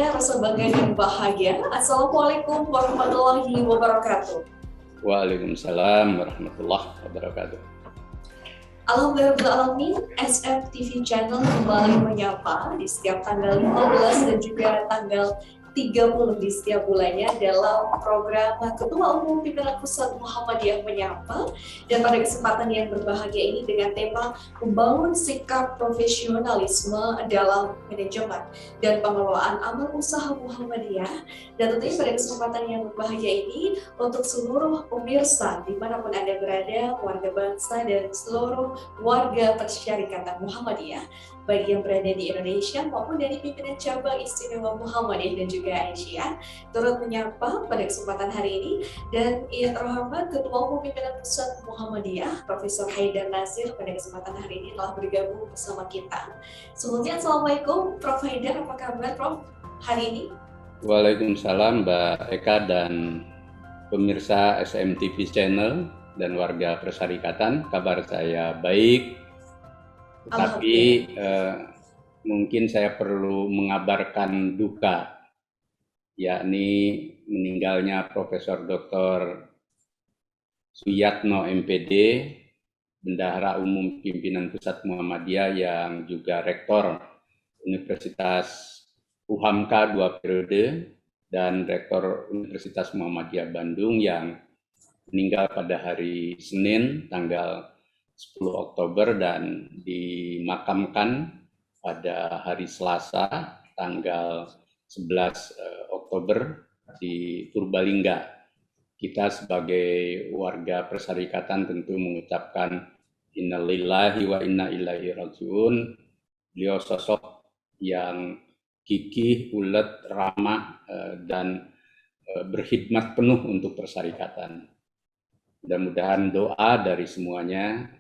tentunya rasa bangga dan bahagia. Assalamualaikum warahmatullahi wabarakatuh. Waalaikumsalam warahmatullahi wabarakatuh. Alhamdulillah, SMTV Channel kembali menyapa di setiap tanggal 15 dan juga tanggal 30 di setiap bulannya dalam program Ketua Umum Pimpinan Pusat Muhammadiyah Menyapa, dan pada kesempatan yang berbahagia ini dengan tema membangun sikap profesionalisme dalam manajemen dan pengelolaan amal usaha Muhammadiyah. Dan tentunya pada kesempatan yang berbahagia ini untuk seluruh pemirsa dimanapun Anda berada, warga bangsa dan seluruh warga Persyarikatan Muhammadiyah, baik yang berada di Indonesia maupun dari pimpinan cabang istimewa Muhammadiyah dan juga Aisyah, turut menyapa pada kesempatan hari ini. Dan yang terhormat Ketua Umum Pimpinan Pusat Muhammadiyah Profesor Haidar Nasir pada kesempatan hari ini telah bergabung bersama kita. Sebelumnya Assalamualaikum Prof. Haidar, apa kabar Prof hari ini? Waalaikumsalam Mbak Eka dan pemirsa SMTV Channel dan warga Persyarikatan. Kabar saya baik, tetapi mungkin saya perlu mengabarkan duka, yakni meninggalnya Profesor Dr. Suyatno MPD, Bendahara Umum Pimpinan Pusat Muhammadiyah yang juga Rektor Universitas UHAMKA 2 periode dan Rektor Universitas Muhammadiyah Bandung yang meninggal pada hari Senin tanggal 10 Oktober dan dimakamkan pada hari Selasa tanggal 11 Oktober di Purbalingga. Kita sebagai warga Persyarikatan tentu mengucapkan innalillahi wa inna ilaihi rajiun. Beliau sosok yang gigih, ulet, ramah, dan berkhidmat penuh untuk Persyarikatan. Mudah-mudahan doa dari semuanya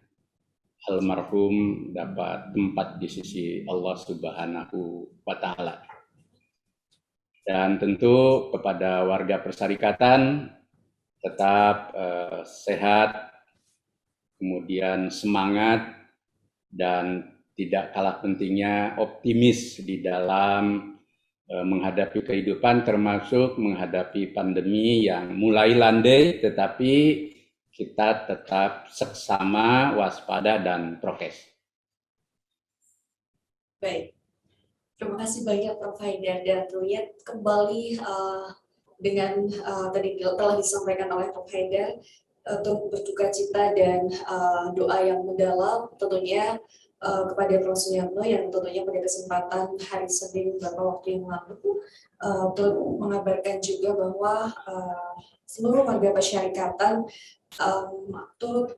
almarhum dapat tempat di sisi Allah Subhanahu wa Ta'ala. Dan tentu kepada warga Persyarikatan tetap sehat, kemudian semangat, dan tidak kalah pentingnya optimis di dalam menghadapi kehidupan, termasuk menghadapi pandemi yang mulai landai, tetapi kita tetap seksama, waspada, dan prokes. Baik, terima kasih banyak Prof. Haidar, dan tentunya kembali dengan tadi telah disampaikan oleh Prof. Haidar untuk berduka cita dan doa yang mendalam tentunya kepada Prof. Suyatno yang tentunya pada kesempatan hari Senin beberapa waktu yang lalu turut mengabarkan juga bahwa seluruh warga Persyarikatan turut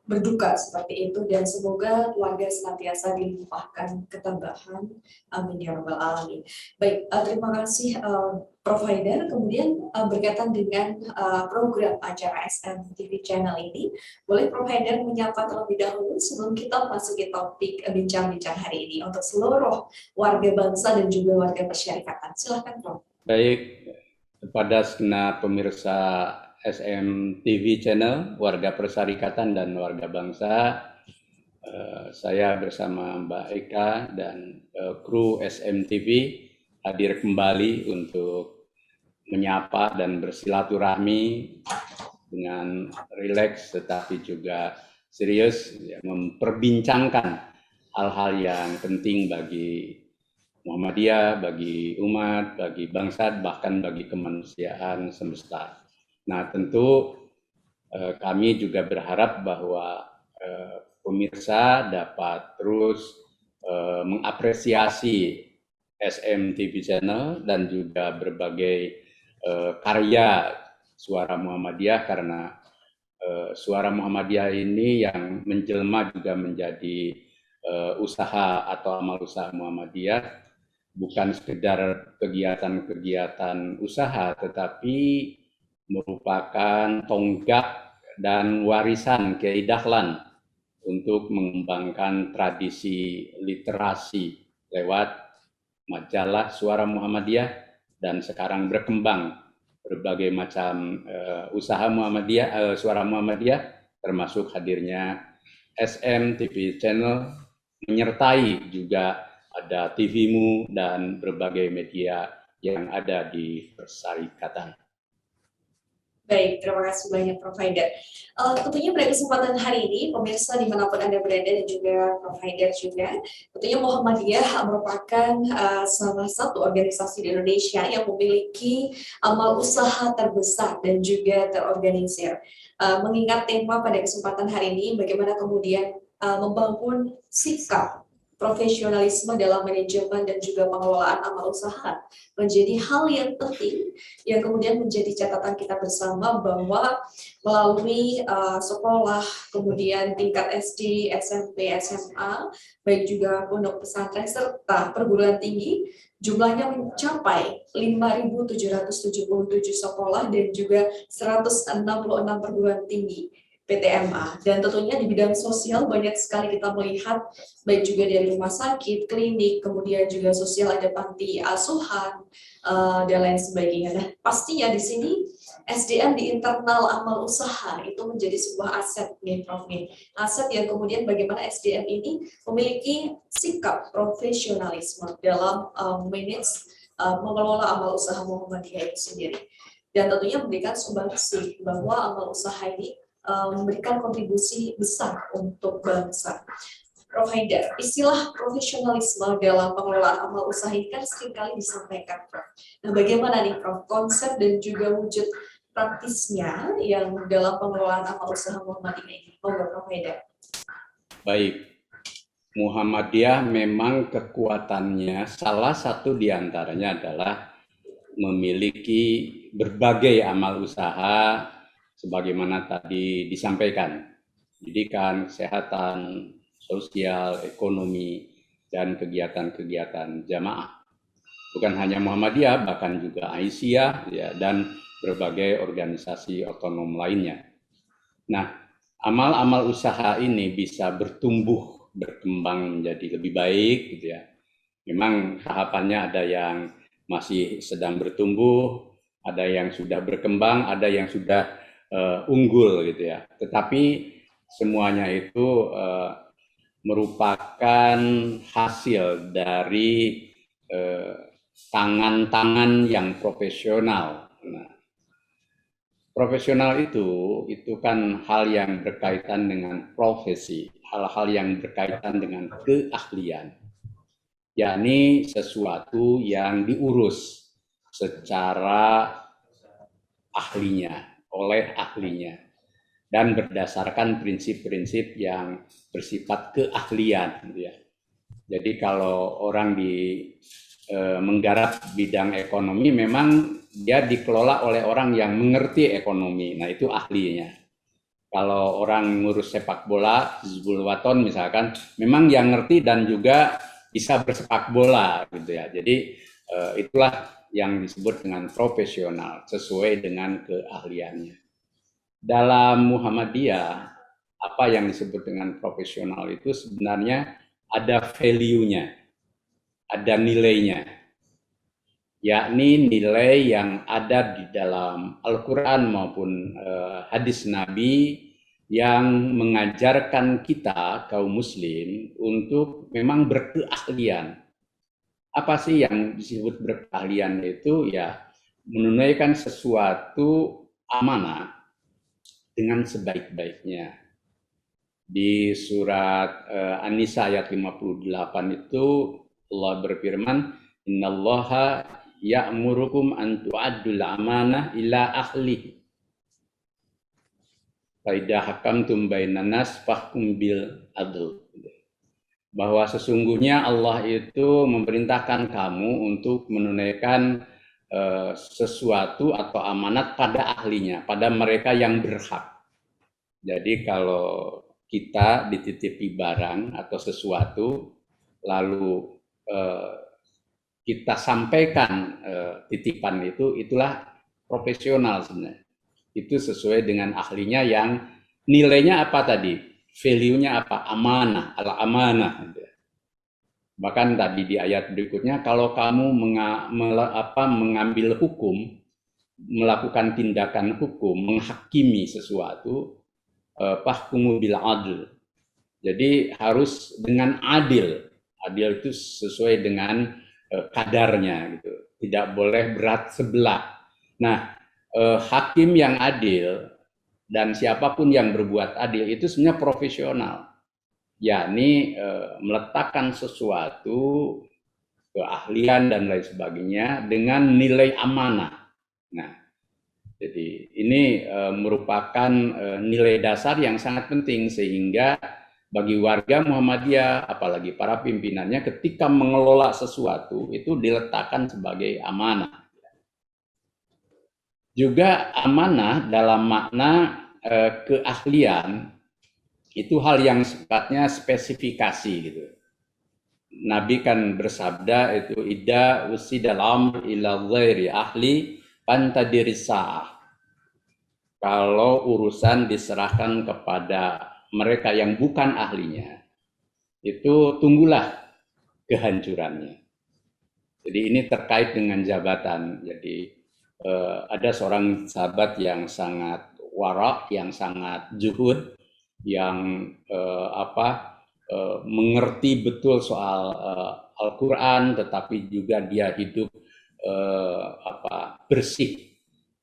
berduka seperti itu, dan semoga keluarga senantiasa dilimpahkan ketabahan. Amin ya rabbal alamin. Baik, terima kasih Prof. Haidar. Kemudian berkaitan dengan program acara SMTV Channel ini, boleh Prof. Haidar menyapa terlebih dahulu sebelum kita masuki topik bincang-bincang hari ini untuk seluruh warga bangsa dan juga warga Persyarikatan. Silakan Prof. Baik, kepada segenap pemirsa SMTV Channel, warga Persyarikatan dan warga bangsa, saya bersama Mbak Eka dan kru SMTV hadir kembali untuk menyapa dan bersilaturahmi dengan rileks tetapi juga serius, ya, memperbincangkan hal-hal yang penting bagi Muhammadiyah, bagi umat, bagi bangsa, bahkan bagi kemanusiaan semesta. Nah, tentu kami juga berharap bahwa pemirsa dapat terus mengapresiasi SMTV Channel dan juga berbagai karya Suara Muhammadiyah, karena Suara Muhammadiyah ini yang menjelma juga menjadi usaha atau amal usaha Muhammadiyah, bukan sekedar kegiatan-kegiatan usaha, tetapi merupakan tonggak dan warisan Kiai Dahlan untuk mengembangkan tradisi literasi lewat majalah Suara Muhammadiyah, dan sekarang berkembang berbagai macam usaha Muhammadiyah, Suara Muhammadiyah, termasuk hadirnya SMTV Channel, menyertai juga ada TVMU dan berbagai media yang ada di persyarikatan. Baik, terima kasih banyak Prof. Haidar. Tentunya pada kesempatan hari ini, pemirsa dimanapun Anda berada dan juga Prof. Haidar juga, tentunya Muhammadiyah merupakan salah satu organisasi di Indonesia yang memiliki amal usaha terbesar dan juga terorganisir. Mengingat tema pada kesempatan hari ini, bagaimana kemudian membangun sikap profesionalisme dalam manajemen dan juga pengelolaan amal usaha menjadi hal yang penting yang kemudian menjadi catatan kita bersama bahwa melalui sekolah, kemudian tingkat SD, SMP, SMA, baik juga pondok pesantren serta perguruan tinggi, jumlahnya mencapai 5.777 sekolah dan juga 166 perguruan tinggi PTMA. Dan tentunya di bidang sosial banyak sekali kita melihat, baik juga dari rumah sakit, klinik, kemudian juga sosial ada panti asuhan, dan lain sebagainya. Nah, pastinya di sini SDM di internal amal usaha itu menjadi sebuah aset nih Prof. nih. Aset yang kemudian bagaimana SDM ini memiliki sikap profesionalisme dalam manage mengelola amal usaha Muhammadiyah itu sendiri. Dan tentunya memberikan sumbangsi bahwa amal usaha ini memberikan kontribusi besar untuk bangsa. Prof. Haidar, istilah profesionalisme dalam pengelolaan amal usaha ini kan seringkali disampaikan, Prof. Nah, bagaimana nih, Prof, konsep dan juga wujud praktisnya yang dalam pengelolaan amal usaha Muhammadiyah ini? Prof. Haidar. Baik, Muhammadiyah memang kekuatannya salah satu diantaranya adalah memiliki berbagai amal usaha sebagaimana tadi disampaikan, pendidikan, kesehatan, sosial, ekonomi, dan kegiatan-kegiatan jamaah. Bukan hanya Muhammadiyah, bahkan juga Aisyah ya, dan berbagai organisasi otonom lainnya. Nah, amal-amal usaha ini bisa bertumbuh, berkembang menjadi lebih baik gitu ya. Memang tahapannya ada yang masih sedang bertumbuh, ada yang sudah berkembang, ada yang sudah unggul gitu ya. Tetapi semuanya itu merupakan hasil dari tangan-tangan yang profesional. Nah, profesional itu kan hal yang berkaitan dengan profesi, hal-hal yang berkaitan dengan keahlian, yakni sesuatu yang diurus secara ahlinya, oleh ahlinya, dan berdasarkan prinsip-prinsip yang bersifat keahlian. Gitu ya. Jadi kalau orang menggarap bidang ekonomi, memang dia dikelola oleh orang yang mengerti ekonomi. Nah, itu ahlinya. Kalau orang ngurus sepak bola, Hizbul Waton misalkan, memang yang ngerti dan juga bisa bersepak bola gitu ya. Jadi itulah yang disebut dengan profesional sesuai dengan keahliannya. Dalam Muhammadiyah, apa yang disebut dengan profesional itu sebenarnya ada value-nya, ada nilainya, yakni nilai yang ada di dalam Al-Quran maupun hadis Nabi yang mengajarkan kita kaum muslim untuk memang berkeahlian. Apa sih yang disebut berkeahlian itu? Ya, menunaikan sesuatu amanah dengan sebaik-baiknya. Di surat An-Nisa ayat 58 itu Allah berfirman, innallaha ya'murukum an tu'addul amanah ila ahli. Fa idza hakamtum bainan nas fahkum bil adl. Bahwa sesungguhnya Allah itu memerintahkan kamu untuk menunaikan sesuatu atau amanat pada ahlinya, pada mereka yang berhak. Jadi kalau kita dititipi barang atau sesuatu, lalu kita sampaikan titipan itu, itulah profesional sebenarnya. Itu sesuai dengan ahlinya yang nilainya apa tadi? Value-nya apa? Amanah, al-amanah. Bahkan tadi di ayat berikutnya, kalau kamu mengambil hukum, melakukan tindakan hukum, menghakimi sesuatu, fahkumu bil adl. Jadi harus dengan adil. Adil itu sesuai dengan kadarnya gitu. tidak boleh berat sebelah. Nah, hakim yang adil dan siapapun yang berbuat adil itu sebenarnya profesional, yakni meletakkan sesuatu, keahlian dan lain sebagainya dengan nilai amanah. Nah, jadi ini merupakan nilai dasar yang sangat penting sehingga bagi warga Muhammadiyah, apalagi para pimpinannya, ketika mengelola sesuatu itu diletakkan sebagai amanah. Juga amanah dalam makna keahlian itu hal yang sifatnya spesifikasi gitu. Nabi kan bersabda itu idza usidal amr ila ghairi ahli pantadirisah. Kalau urusan diserahkan kepada mereka yang bukan ahlinya, itu tunggulah kehancurannya. Jadi ini terkait dengan jabatan. Jadi ada seorang sahabat yang sangat warak, yang sangat zuhud, yang mengerti betul soal Al-Quran, tetapi juga dia hidup bersih.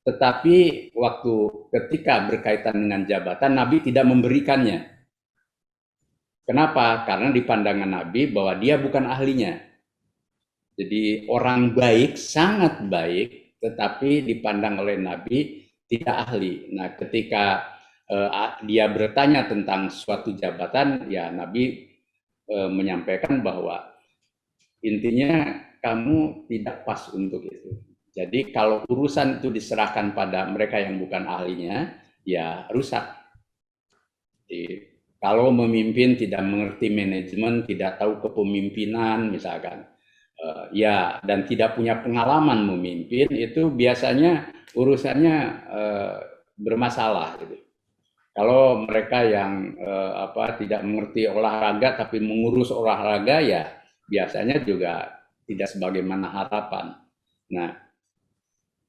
Tetapi waktu ketika berkaitan dengan jabatan, Nabi tidak memberikannya. Kenapa? Karena di pandangan Nabi bahwa dia bukan ahlinya. Jadi orang baik, sangat baik, tetapi dipandang oleh Nabi tidak ahli. Nah, ketika dia bertanya tentang suatu jabatan, ya Nabi menyampaikan bahwa intinya kamu tidak pas untuk itu. Jadi kalau urusan itu diserahkan pada mereka yang bukan ahlinya, ya rusak. Jadi, kalau memimpin tidak mengerti manajemen, tidak tahu kepemimpinan misalkan, ya dan tidak punya pengalaman memimpin, itu biasanya urusannya bermasalah gitu. Kalau mereka yang tidak mengerti olahraga tapi mengurus olahraga, ya biasanya juga tidak sebagaimana harapan. Nah,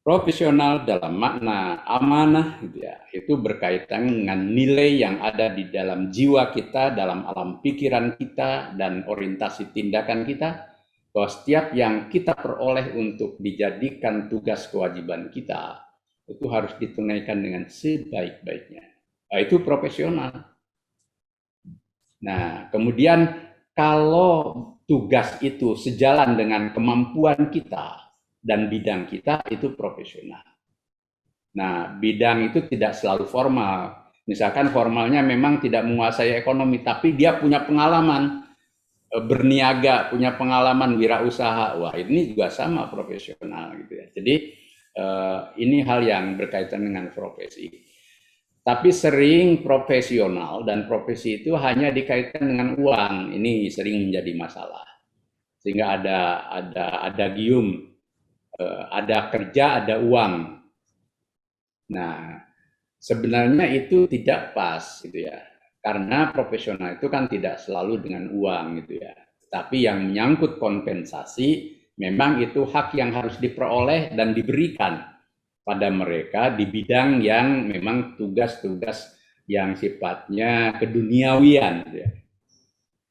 profesional dalam makna amanah gitu ya, itu berkaitan dengan nilai yang ada di dalam jiwa kita, dalam alam pikiran kita dan orientasi tindakan kita, bahwa setiap yang kita peroleh untuk dijadikan tugas kewajiban kita itu harus ditunaikan dengan sebaik-baiknya. Nah, itu profesional. Nah, kemudian kalau tugas itu sejalan dengan kemampuan kita dan bidang kita, itu profesional. Nah, bidang itu tidak selalu formal. Misalkan formalnya memang tidak menguasai ekonomi, tapi dia punya pengalaman berniaga, punya pengalaman wirausaha. Wah, ini juga sama profesional gitu ya. Jadi ini hal yang berkaitan dengan profesi. Tapi sering profesional dan profesi itu hanya dikaitkan dengan uang. Ini sering menjadi masalah. Sehingga ada gium, ada kerja, ada uang. Nah, sebenarnya itu tidak pas gitu ya. Karena profesional itu kan tidak selalu dengan uang gitu ya. Tapi yang menyangkut kompensasi memang itu hak yang harus diperoleh dan diberikan pada mereka di bidang yang memang tugas-tugas yang sifatnya keduniawian gitu ya.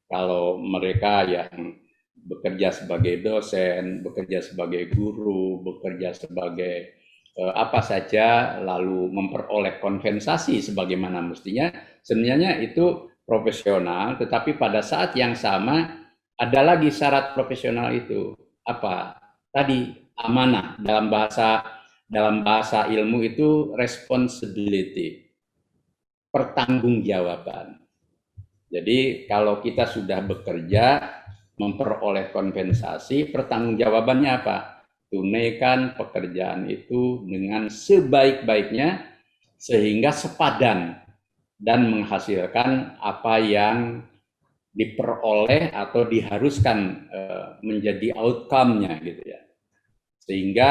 Kalau mereka yang bekerja sebagai dosen, bekerja sebagai guru, bekerja sebagai apa saja, lalu memperoleh kompensasi sebagaimana mestinya, sebenarnya itu profesional, tetapi pada saat yang sama ada lagi syarat profesional itu. Apa? Tadi amanah, dalam bahasa ilmu itu responsibility, pertanggungjawaban. Jadi kalau kita sudah bekerja, memperoleh kompensasi, pertanggungjawabannya apa? Tunaikan pekerjaan itu dengan sebaik-baiknya sehingga sepadan dan menghasilkan apa yang diperoleh atau diharuskan menjadi outcome-nya gitu ya. Sehingga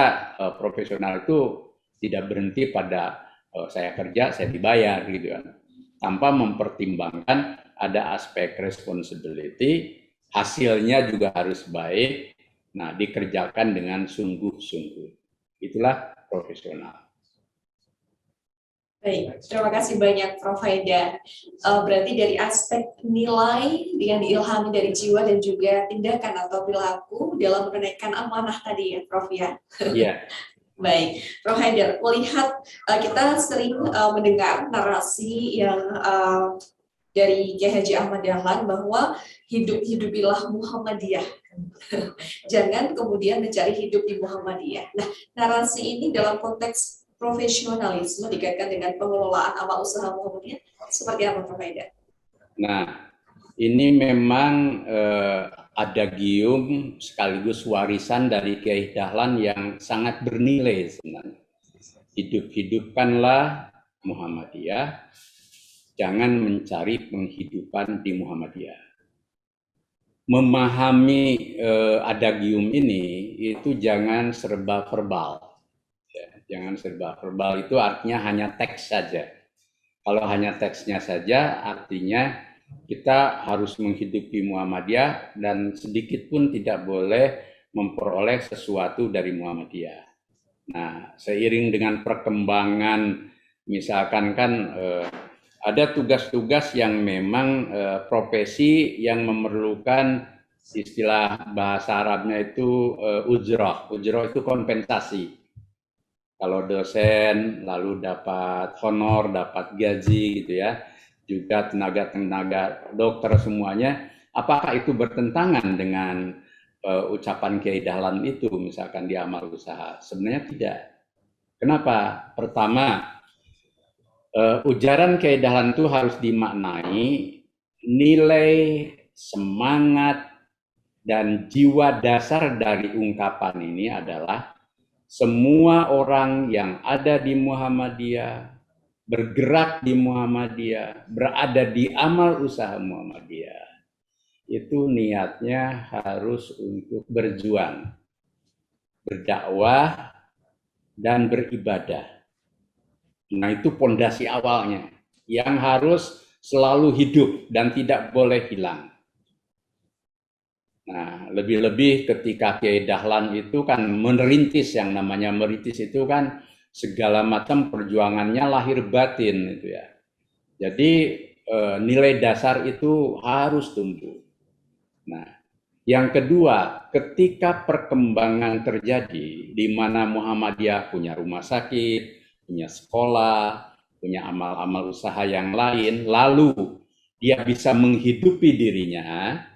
profesional itu tidak berhenti pada saya kerja, saya dibayar gitu kan. Tanpa mempertimbangkan ada aspek responsibility, hasilnya juga harus baik, nah dikerjakan dengan sungguh-sungguh. Itulah profesional. Baik, terima kasih banyak Prof. Haidar. Berarti dari aspek nilai yang diilhami dari jiwa dan juga tindakan atau perilaku dalam menunaikan amanah tadi ya Prof ya. Iya. Baik, Prof. Haidar, melihat kita sering mendengar narasi yang dari Kiai Haji Ahmad Dahlan bahwa hidupilah Muhammadiyah. Jangan kemudian mencari hidup di Muhammadiyah. Nah, narasi ini dalam konteks profesionalisme dikaitkan dengan pengelolaan amal usaha Muhammadiyah seperti apa Prof. Haidar? Nah, ini memang adagium sekaligus warisan dari Kiai Dahlan yang sangat bernilai sebenarnya. Hidup-hidupkanlah Muhammadiyah, jangan mencari penghidupan di Muhammadiyah. Memahami adagium ini itu jangan serba verbal. Jangan serba verbal itu artinya hanya teks saja. Kalau hanya teksnya saja artinya kita harus menghidupi Muhammadiyah dan sedikit pun tidak boleh memperoleh sesuatu dari Muhammadiyah. Nah, seiring dengan perkembangan misalkan kan ada tugas-tugas yang memang profesi yang memerlukan istilah bahasa Arabnya itu ujrah. Ujrah itu kompensasi. Kalau dosen lalu dapat honor, dapat gaji gitu ya, juga tenaga-tenaga dokter semuanya, apakah itu bertentangan dengan ucapan Kiai Dahlan itu misalkan di amal usaha? Sebenarnya tidak. Kenapa? Pertama, ujaran Kiai Dahlan itu harus dimaknai nilai, semangat, dan jiwa dasar dari ungkapan ini adalah semua orang yang ada di Muhammadiyah, bergerak di Muhammadiyah, berada di amal usaha Muhammadiyah, itu niatnya harus untuk berjuang, berdakwah, dan beribadah. Nah, itu pondasi awalnya yang harus selalu hidup dan tidak boleh hilang. Nah, lebih-lebih ketika Kiai Dahlan itu kan merintis, yang namanya merintis itu kan segala macam perjuangannya lahir batin itu ya. Jadi nilai dasar itu harus tumbuh. Nah, yang kedua, ketika perkembangan terjadi di mana Muhammadiyah punya rumah sakit, punya sekolah, punya amal-amal usaha yang lain, lalu dia bisa menghidupi dirinya.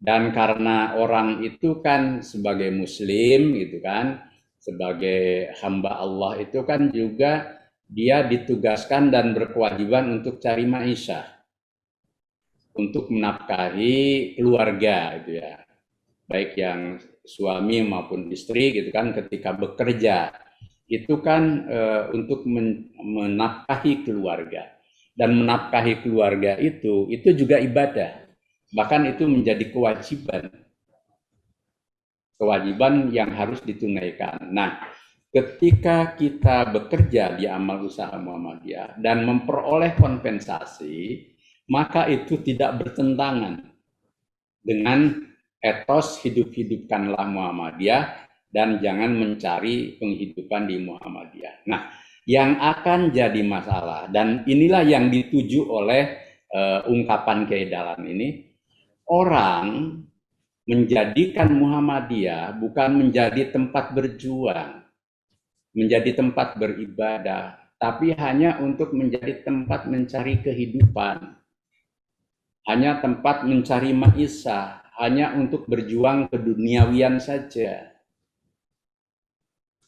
Dan karena orang itu kan sebagai muslim gitu kan, sebagai hamba Allah itu kan juga dia ditugaskan dan berkewajiban untuk cari maisha, untuk menafkahi keluarga gitu ya. Baik yang suami maupun istri gitu kan, ketika bekerja itu kan untuk menafkahi keluarga. Dan menafkahi keluarga itu juga ibadah. Bahkan itu menjadi kewajiban yang harus ditunaikan. Nah, ketika kita bekerja di amal usaha Muhammadiyah dan memperoleh kompensasi, maka itu tidak bertentangan dengan etos hidup-hidupkanlah Muhammadiyah dan jangan mencari penghidupan di Muhammadiyah. Nah, yang akan jadi masalah, dan inilah yang dituju oleh ungkapan Kiai Dahlan ini, orang menjadikan Muhammadiyah bukan menjadi tempat berjuang, menjadi tempat beribadah, tapi hanya untuk menjadi tempat mencari kehidupan, hanya tempat mencari maisha, hanya untuk berjuang keduniawian saja.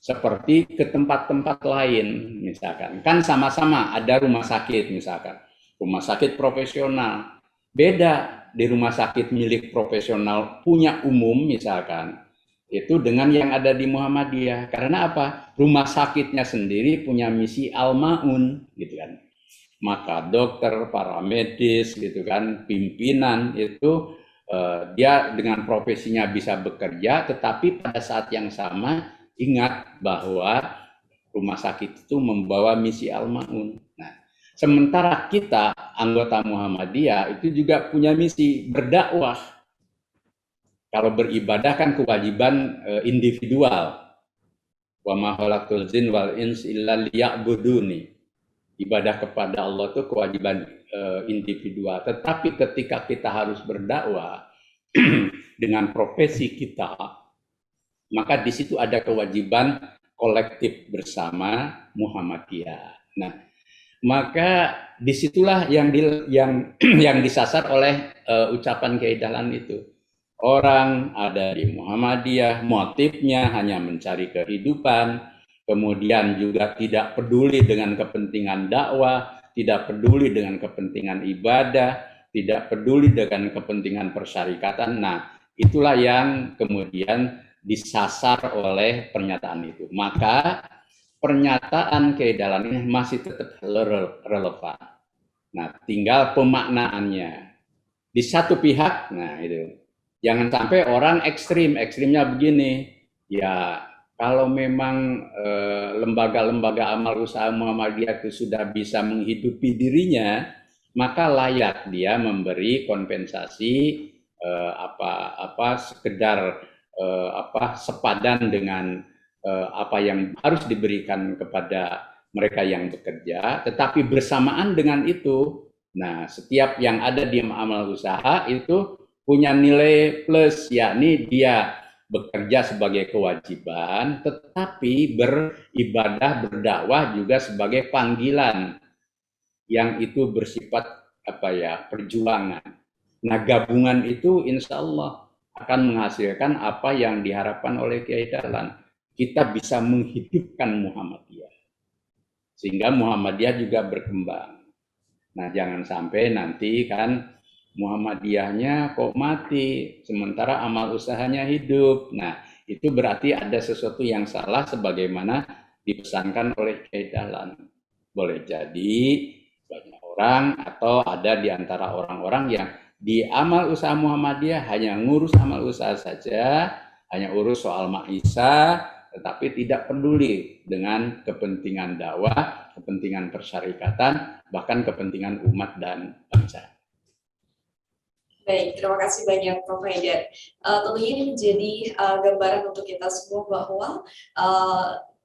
Seperti ke tempat-tempat lain, misalkan. Kan sama-sama ada rumah sakit, misalkan. Rumah sakit profesional. Beda di rumah sakit milik profesional punya umum misalkan, itu dengan yang ada di Muhammadiyah. Karena apa? Rumah sakitnya sendiri punya misi al-ma'un gitu kan. Maka dokter, para medis gitu kan, pimpinan itu dia dengan profesinya bisa bekerja, tetapi pada saat yang sama ingat bahwa rumah sakit itu membawa misi al-ma'un. Nah, sementara kita anggota Muhammadiyah itu juga punya misi berdakwah. Kalau beribadah kan kewajiban individual. Wa ma khalaqtul jin wal ins illa liya'buduni. Ibadah kepada Allah itu kewajiban individual. Tetapi ketika kita harus berdakwah dengan profesi kita, maka di situ ada kewajiban kolektif bersama Muhammadiyah. Nah, maka disitulah yang disasar oleh ucapan Kiai Dahlan itu. Orang ada di Muhammadiyah, motifnya hanya mencari kehidupan, kemudian juga tidak peduli dengan kepentingan dakwah, tidak peduli dengan kepentingan ibadah, tidak peduli dengan kepentingan persyarikatan. Nah, itulah yang kemudian disasar oleh pernyataan itu. Maka pernyataan Kiai Dahlan ini masih tetap relevan. Nah, tinggal pemaknaannya. Di satu pihak, nah itu. Jangan sampai orang ekstrimnya begini. Ya, kalau memang lembaga-lembaga amal usaha Muhammadiyah itu sudah bisa menghidupi dirinya, maka layak dia memberi kompensasi sekedar sepadan dengan apa yang harus diberikan kepada mereka yang bekerja, tetapi bersamaan dengan itu, nah setiap yang ada di amal usaha itu punya nilai plus, yakni dia bekerja sebagai kewajiban, tetapi beribadah, berdakwah juga sebagai panggilan yang itu bersifat perjuangan. Nah, gabungan itu insya Allah akan menghasilkan apa yang diharapkan oleh Kiai Dahlan. Kita bisa menghidupkan Muhammadiyah, sehingga Muhammadiyah juga berkembang. Nah, jangan sampai nanti kan Muhammadiyahnya kok mati, sementara amal usahanya hidup. Nah, itu berarti ada sesuatu yang salah sebagaimana dipesankan oleh Kiai Dahlan. Boleh jadi banyak orang atau ada di antara orang-orang yang di amal usaha Muhammadiyah hanya ngurus amal usaha saja, hanya urus soal ma'isah, tetapi tidak peduli dengan kepentingan dakwah, kepentingan persyarikatan, bahkan kepentingan umat dan bangsa. Baik, terima kasih banyak Prof. Haidar. Tentunya ini menjadi gambaran untuk kita semua bahwa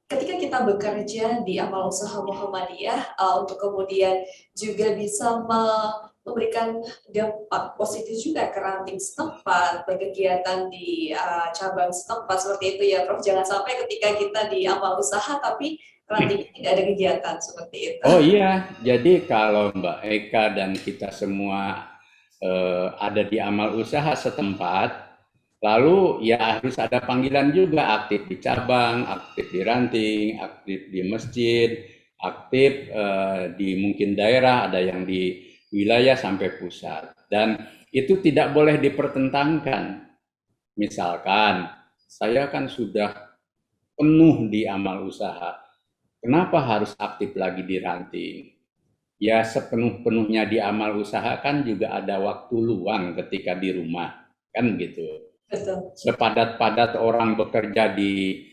ketika kita bekerja di amal usaha Muhammadiyah untuk kemudian juga bisa memberikan dampak positif juga ke ranting setempat, berkegiatan di cabang setempat seperti itu ya Prof. Jangan sampai ketika kita di amal usaha tapi ranting tidak ada kegiatan seperti itu. Oh iya, jadi kalau Mbak Eka dan kita semua ada di amal usaha setempat, lalu ya harus ada panggilan juga, aktif di cabang, aktif di ranting, aktif di masjid, aktif di mungkin daerah, ada yang di wilayah sampai pusat. Dan itu tidak boleh dipertentangkan. Misalkan saya kan sudah penuh di amal usaha, kenapa harus aktif lagi di ranting? Ya sepenuh-penuhnya di amal usaha kan juga ada waktu luang ketika di rumah, kan gitu. Betul. Sepadat-padat orang bekerja di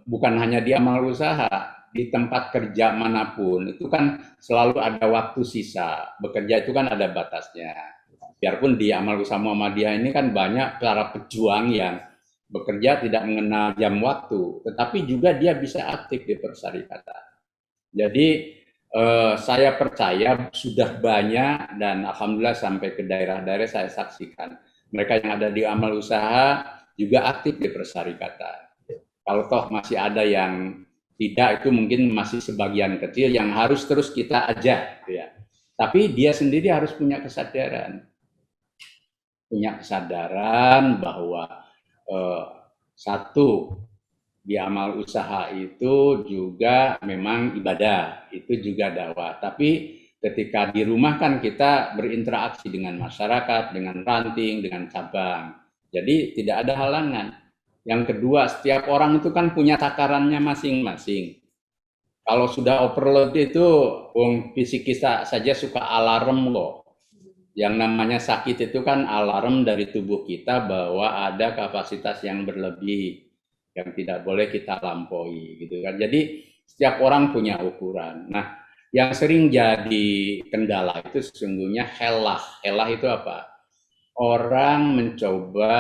bukan hanya di amal usaha, di tempat kerja manapun itu kan selalu ada waktu sisa. Bekerja itu kan ada batasnya. Biarpun di amal usaha Muhammadiyah ini kan banyak para pejuang yang bekerja tidak mengenal jam waktu, tetapi juga dia bisa aktif di persyarikatan. Jadi saya percaya sudah banyak dan alhamdulillah sampai ke daerah-daerah saya saksikan mereka yang ada di amal usaha juga aktif di persyarikatan. Kalau toh masih ada yang tidak, itu mungkin masih sebagian kecil yang harus terus kita ajak, ya. Tapi dia sendiri harus punya kesadaran bahwa satu, di amal usaha itu juga memang ibadah, itu juga dakwah. Tapi ketika di rumah kan kita berinteraksi dengan masyarakat, dengan ranting, dengan cabang. Jadi tidak ada halangan. Yang kedua, setiap orang itu kan punya takarannya masing-masing. Kalau sudah overload itu, fisik kita saja suka alarm loh. Yang namanya sakit itu kan alarm dari tubuh kita bahwa ada kapasitas yang berlebih yang tidak boleh kita lampaui gitu kan. Jadi setiap orang punya ukuran. Nah, yang sering jadi kendala itu sesungguhnya helah. Helah itu apa? Orang mencoba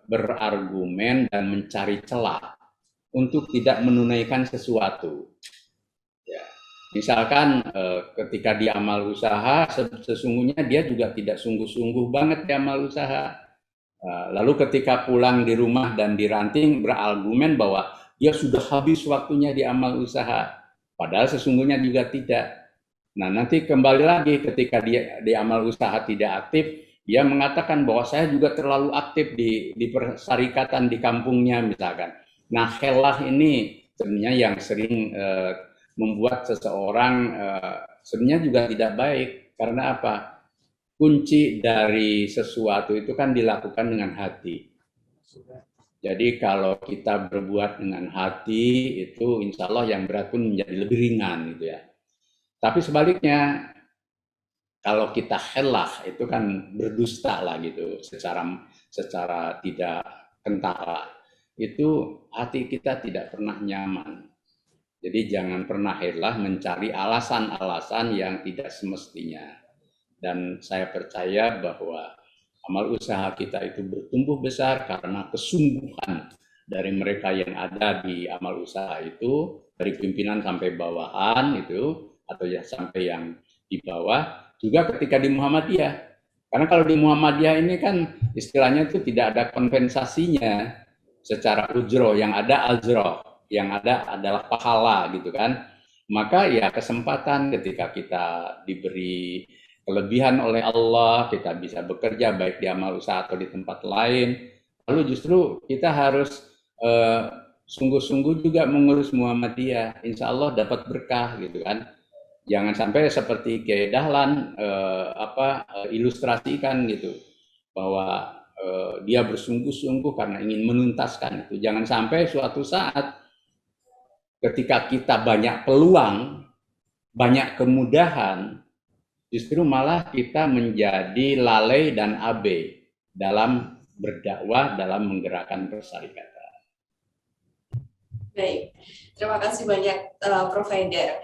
berargumen dan mencari celah untuk tidak menunaikan sesuatu. Ya. Misalkan ketika di amal usaha, sesungguhnya dia juga tidak sungguh-sungguh banget di amal usaha. Lalu ketika pulang di rumah dan diranting berargumen bahwa dia sudah habis waktunya di amal usaha, padahal sesungguhnya juga tidak. Nah, nanti kembali lagi ketika dia di amal usaha tidak aktif, dia mengatakan bahwa saya juga terlalu aktif di persyarikatan di kampungnya misalkan. Nah, helah ini sebenarnya yang sering membuat seseorang sebenarnya juga tidak baik. Karena apa? Kunci dari sesuatu itu kan dilakukan dengan hati. Jadi kalau kita berbuat dengan hati itu insya Allah yang berat pun menjadi lebih ringan gitu ya. Tapi sebaliknya kalau kita helah itu kan berdusta lah gitu secara tidak kentara. Itu hati kita tidak pernah nyaman. Jadi jangan pernah helah mencari alasan-alasan yang tidak semestinya. Dan saya percaya bahwa amal usaha kita itu bertumbuh besar karena kesungguhan dari mereka yang ada di amal usaha itu, dari pimpinan sampai bawahan itu, atau ya sampai yang di bawah, juga ketika di Muhammadiyah. Karena kalau di Muhammadiyah ini kan istilahnya itu tidak ada kompensasinya secara ujro, yang ada ajro, yang ada adalah pahala gitu kan. Maka ya kesempatan ketika kita diberi kelebihan oleh Allah, kita bisa bekerja baik di amal usaha atau di tempat lain. Lalu justru kita harus sungguh-sungguh juga mengurus Muhammadiyah. Insya Allah dapat berkah gitu kan. Jangan sampai seperti Kiai Dahlan ilustrasikan gitu bahwa dia bersungguh-sungguh karena ingin menuntaskan itu. Jangan sampai suatu saat ketika kita banyak peluang, banyak kemudahan, justru malah kita menjadi lalai dan abai dalam berdakwah, dalam menggerakkan persyarikatan. Baik, terima kasih banyak Prof. Haidar.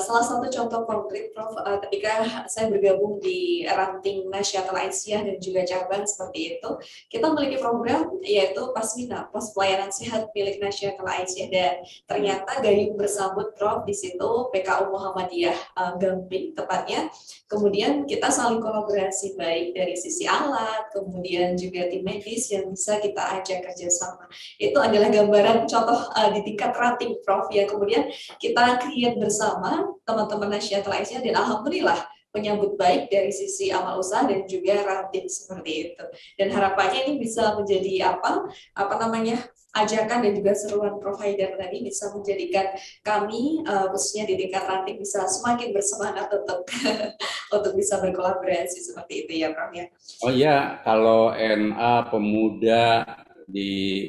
Salah satu contoh konkret Prof, ketika saya bergabung di ranting Nasyatul Aisyah dan juga cabang seperti itu, kita memiliki program yaitu Pasmina, Pos Pelayanan Sehat milik Nasyatul Aisyah, dan ternyata gayung bersambut Prof di situ PKU Muhammadiyah Gamping tepatnya. Kemudian kita saling kolaborasi baik dari sisi alat, kemudian juga tim medis yang bisa kita ajak kerjasama. Itu adalah gambaran contoh di tingkat ranting Prof ya. Kemudian kita create bersama teman-teman Nasyatul Aisyah dan alhamdulillah menyambut baik dari sisi amal usaha dan juga ranting seperti itu. Dan harapannya ini bisa menjadi apa namanya ajakan dan juga seruan Prof Haidar tadi bisa menjadikan kami khususnya di tingkat ranting bisa semakin bersemangat untuk bisa berkolaborasi seperti itu ya Prof ya. Oh iya, kalau NA pemuda di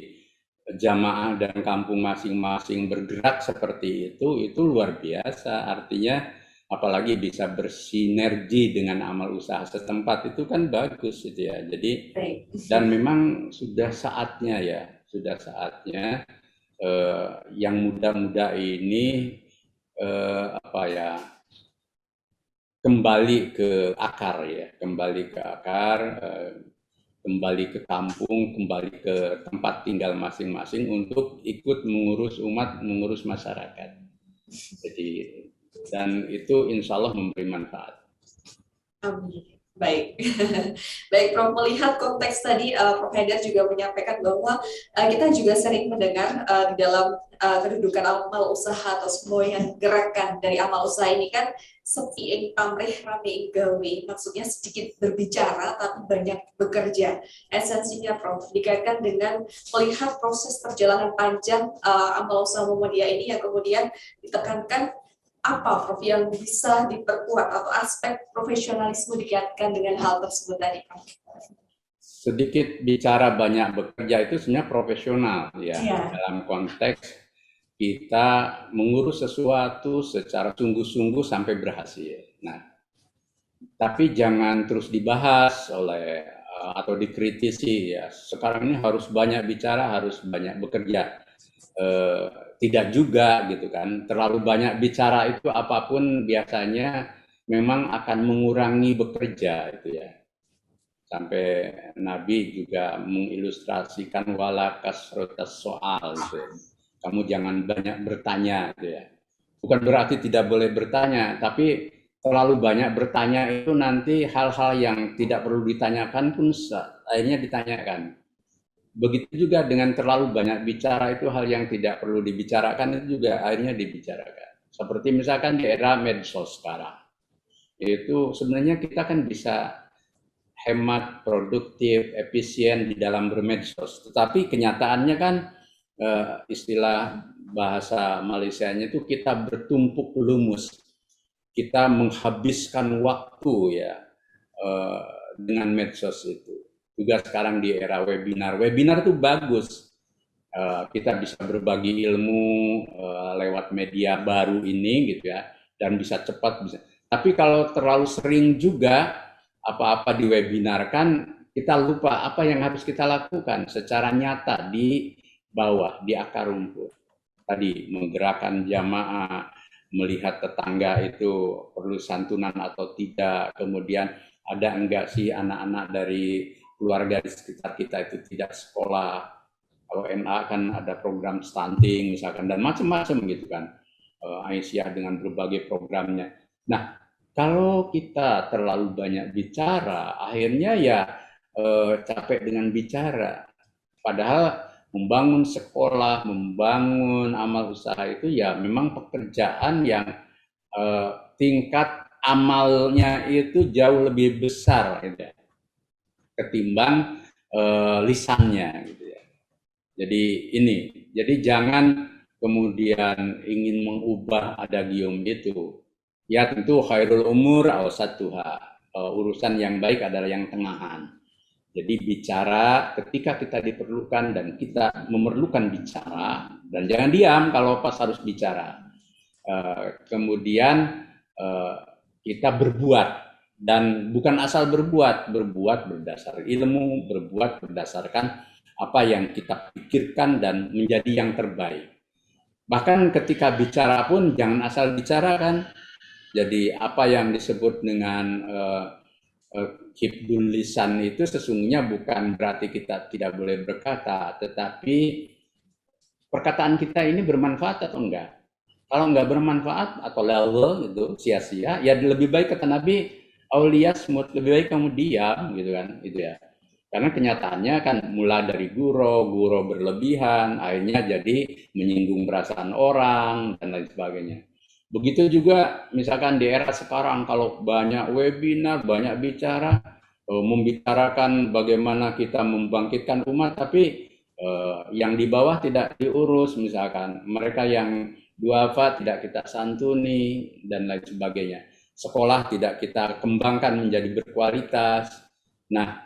jamaah dan kampung masing-masing bergerak seperti itu luar biasa. Artinya apalagi bisa bersinergi dengan amal usaha setempat itu kan bagus gitu ya. Jadi dan memang sudah saatnya yang muda-muda ini kembali ke akar, kembali ke kampung, kembali ke tempat tinggal masing-masing untuk ikut mengurus umat, mengurus masyarakat. Jadi dan itu insya Allah memberi manfaat. Amin. Baik, baik Prof, melihat konteks tadi Prof Haidar juga menyampaikan bahwa kita juga sering mendengar di dalam kedudukan amal usaha atau semboyan gerakan dari amal usaha ini kan sepi ing pamrih rame ing gawe, maksudnya sedikit berbicara tapi banyak bekerja. Esensinya Prof dikaitkan dengan melihat proses perjalanan panjang amal usaha Muhammadiyah ini yang kemudian ditekankan apa Prof yang bisa diperkuat atau aspek profesionalisme dikaitkan dengan hal tersebut tadi Prof? Sedikit bicara banyak bekerja itu sebenarnya profesional ya. Dalam konteks kita mengurus sesuatu secara sungguh-sungguh sampai berhasil. Nah, tapi jangan terus dibahas oleh atau dikritisi ya. Sekarang ini harus banyak bicara, harus banyak bekerja. Tidak juga gitu kan, terlalu banyak bicara itu apapun biasanya memang akan mengurangi bekerja itu ya. Sampai Nabi juga mengilustrasikan wala kasrotas soal gitu. Kamu jangan banyak bertanya gitu ya. bukan berarti tidak boleh bertanya, tapi terlalu banyak bertanya itu nanti hal-hal yang tidak perlu ditanyakan pun akhirnya ditanyakan. Begitu juga dengan terlalu banyak bicara, itu hal yang tidak perlu dibicarakan itu juga akhirnya dibicarakan. Seperti misalkan di era medsos sekarang, itu sebenarnya kita kan bisa hemat, produktif, efisien di dalam bermedsos. Tetapi kenyataannya kan istilah bahasa Malaysianya itu kita bertumpuk lumus. Kita menghabiskan waktu ya dengan medsos itu. Juga sekarang di era webinar. Webinar itu bagus. Kita bisa berbagi ilmu lewat media baru ini gitu ya, dan bisa cepat bisa. Tapi kalau terlalu sering juga apa-apa di webinar kan kita lupa apa yang harus kita lakukan secara nyata di bawah, di akar rumput. Tadi menggerakkan jamaah, melihat tetangga itu perlu santunan atau tidak, kemudian ada enggak sih anak-anak dari keluarga di sekitar kita itu tidak sekolah. Kalau MA kan ada program stunting misalkan dan macam-macam gitu kan. Aisyah dengan berbagai programnya. Nah, kalau kita terlalu banyak bicara, akhirnya ya capek dengan bicara. Padahal membangun sekolah, membangun amal usaha itu ya memang pekerjaan yang tingkat amalnya itu jauh lebih besar gitu ya, ketimbang lisannya gitu ya. Jadi jangan kemudian ingin mengubah adagium itu. Ya tentu khairul umur awsatuha, urusan yang baik adalah yang tengahan. Jadi bicara ketika kita diperlukan dan kita memerlukan bicara, dan jangan diam kalau pas harus bicara. Kemudian kita berbuat, dan bukan asal berbuat berdasar ilmu, berbuat berdasarkan apa yang kita pikirkan dan menjadi yang terbaik. Bahkan ketika bicara pun jangan asal bicara kan. Jadi apa yang disebut dengan hifdzul lisan itu sesungguhnya bukan berarti kita tidak boleh berkata, tetapi perkataan kita ini bermanfaat atau enggak. Kalau enggak bermanfaat atau level itu sia-sia, ya lebih baik kata Nabi, aulia smut, lebih baik kamu diam gitu kan, itu ya. Karena kenyataannya kan mulai dari guru berlebihan, akhirnya jadi menyinggung perasaan orang dan lain sebagainya. Begitu juga misalkan di era sekarang kalau banyak webinar, banyak bicara, membicarakan bagaimana kita membangkitkan umat, tapi yang di bawah tidak diurus, misalkan mereka yang duafa tidak kita santuni dan lain sebagainya. Sekolah tidak kita kembangkan menjadi berkualitas. Nah,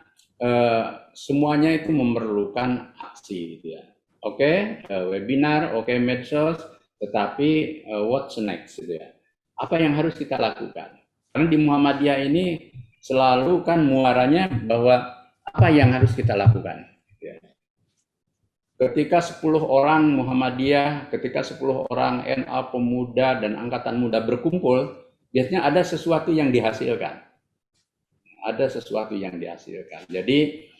semuanya itu memerlukan aksi gitu ya. Oke, webinar, oke, medsos, tetapi what's next gitu ya. Apa yang harus kita lakukan? Karena di Muhammadiyah ini selalu kan muaranya bahwa apa yang harus kita lakukan. Gitu ya. Ketika 10 orang Muhammadiyah, ketika 10 orang NA pemuda dan angkatan muda berkumpul, biasanya ada sesuatu yang dihasilkan. Ada sesuatu yang dihasilkan. Jadi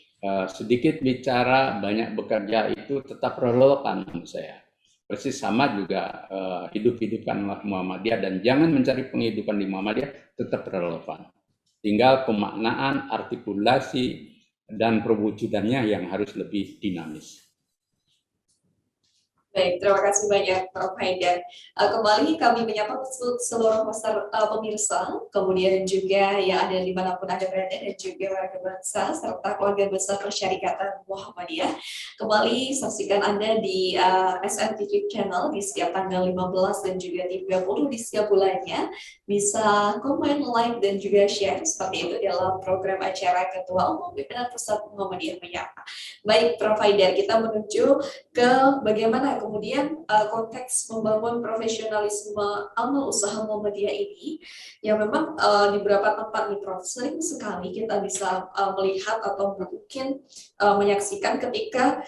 sedikit bicara, banyak bekerja itu tetap relevan menurut saya. Persis sama juga hidup-hidupkan Muhammadiyah, dan jangan mencari penghidupan di Muhammadiyah, tetap relevan. Tinggal pemaknaan, artikulasi, dan perwujudannya yang harus lebih dinamis. Baik, terima kasih banyak Prof. Haidar. Kembali kami menyapa seluruh pemirsa, kemudian juga yang ada dimanapun Anda berada, dan juga warga bangsa, serta keluarga besar Persyarikatan Muhammadiyah. Kembali saksikan Anda di SNTV Channel di setiap tanggal 15 dan juga 30 di setiap bulannya. Bisa komen, like, dan juga share, seperti itu dalam program acara Ketua Umum Pimpinan Pusat Muhammadiyah Menyapa. Baik, Prof. Haidar, kita menuju ke bagaimana kemudian konteks membangun profesionalisme amal usaha Muhammadiyah ini, yang memang di beberapa tempat nih Prof, sering sekali kita bisa melihat atau mungkin menyaksikan ketika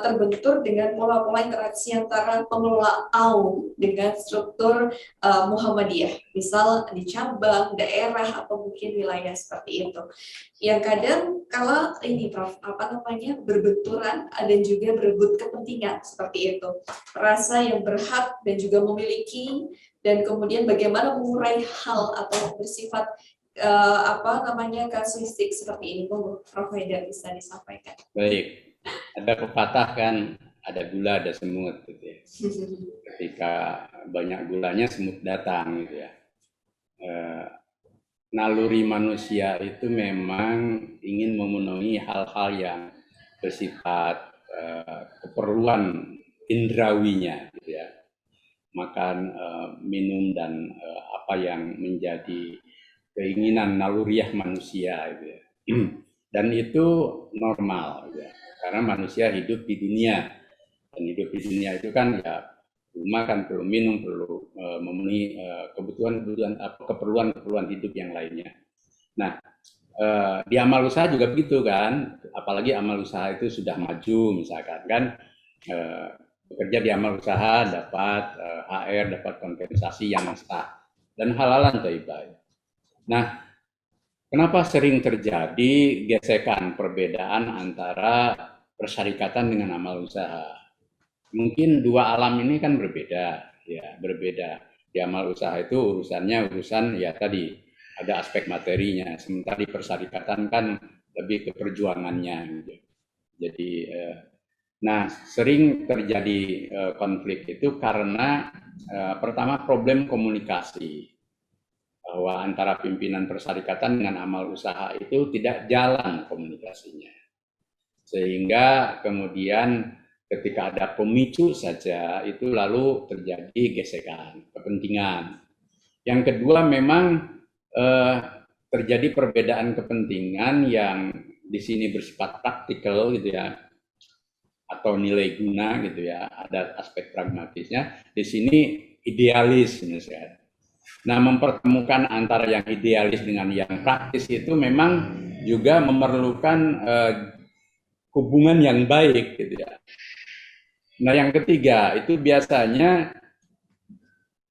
terbentur dengan pola-pola interaksi antara pengelola AUM dengan struktur Muhammadiyah, misal di cabang, daerah, atau mungkin wilayah seperti itu. Yang kadang kalau ini Prof, berbenturan dan juga berebut kepentingan seperti itu. Rasa yang berhak dan juga memiliki dan kemudian bagaimana mengurai hal atau bersifat kasuistik seperti ini, Prof. Haidar bisa disampaikan. Baik, ada pepatah kan, ada gula ada semut gitu ya. Ketika banyak gulanya semut datang gitu ya. Naluri manusia itu memang ingin memenuhi hal-hal yang bersifat keperluan indrawinya gitu ya. Makan, minum dan apa yang menjadi keinginan naluriah manusia gitu ya. Dan itu normal ya. Karena manusia hidup di dunia, dan hidup di dunia itu kan ya perlu makan, perlu minum, perlu memenuhi keperluan hidup yang lainnya. Nah, di amal usaha juga begitu kan, apalagi amal usaha itu sudah maju misalkan kan, bekerja di amal usaha dapat HR, dapat kompensasi yang sah dan halalan thayyibah. Nah, kenapa sering terjadi gesekan perbedaan antara persyarikatan dengan amal usaha? Mungkin dua alam ini kan berbeda, ya berbeda. Di amal usaha itu urusan ya tadi ada aspek materinya, sementara di persyarikatan kan lebih ke perjuangannya. Gitu. Jadi, nah sering terjadi konflik itu karena pertama problem komunikasi, bahwa antara pimpinan persyarikatan dengan amal usaha itu tidak jalan komunikasinya, sehingga kemudian ketika ada pemicu saja itu lalu terjadi gesekan kepentingan. Yang kedua memang terjadi perbedaan kepentingan yang di sini bersifat praktikal gitu ya, atau nilai guna gitu ya, ada aspek pragmatisnya. Di sini idealis misalnya. Nah, mempertemukan antara yang idealis dengan yang praktis itu memang juga memerlukan hubungan yang baik gitu ya. Nah, yang ketiga itu biasanya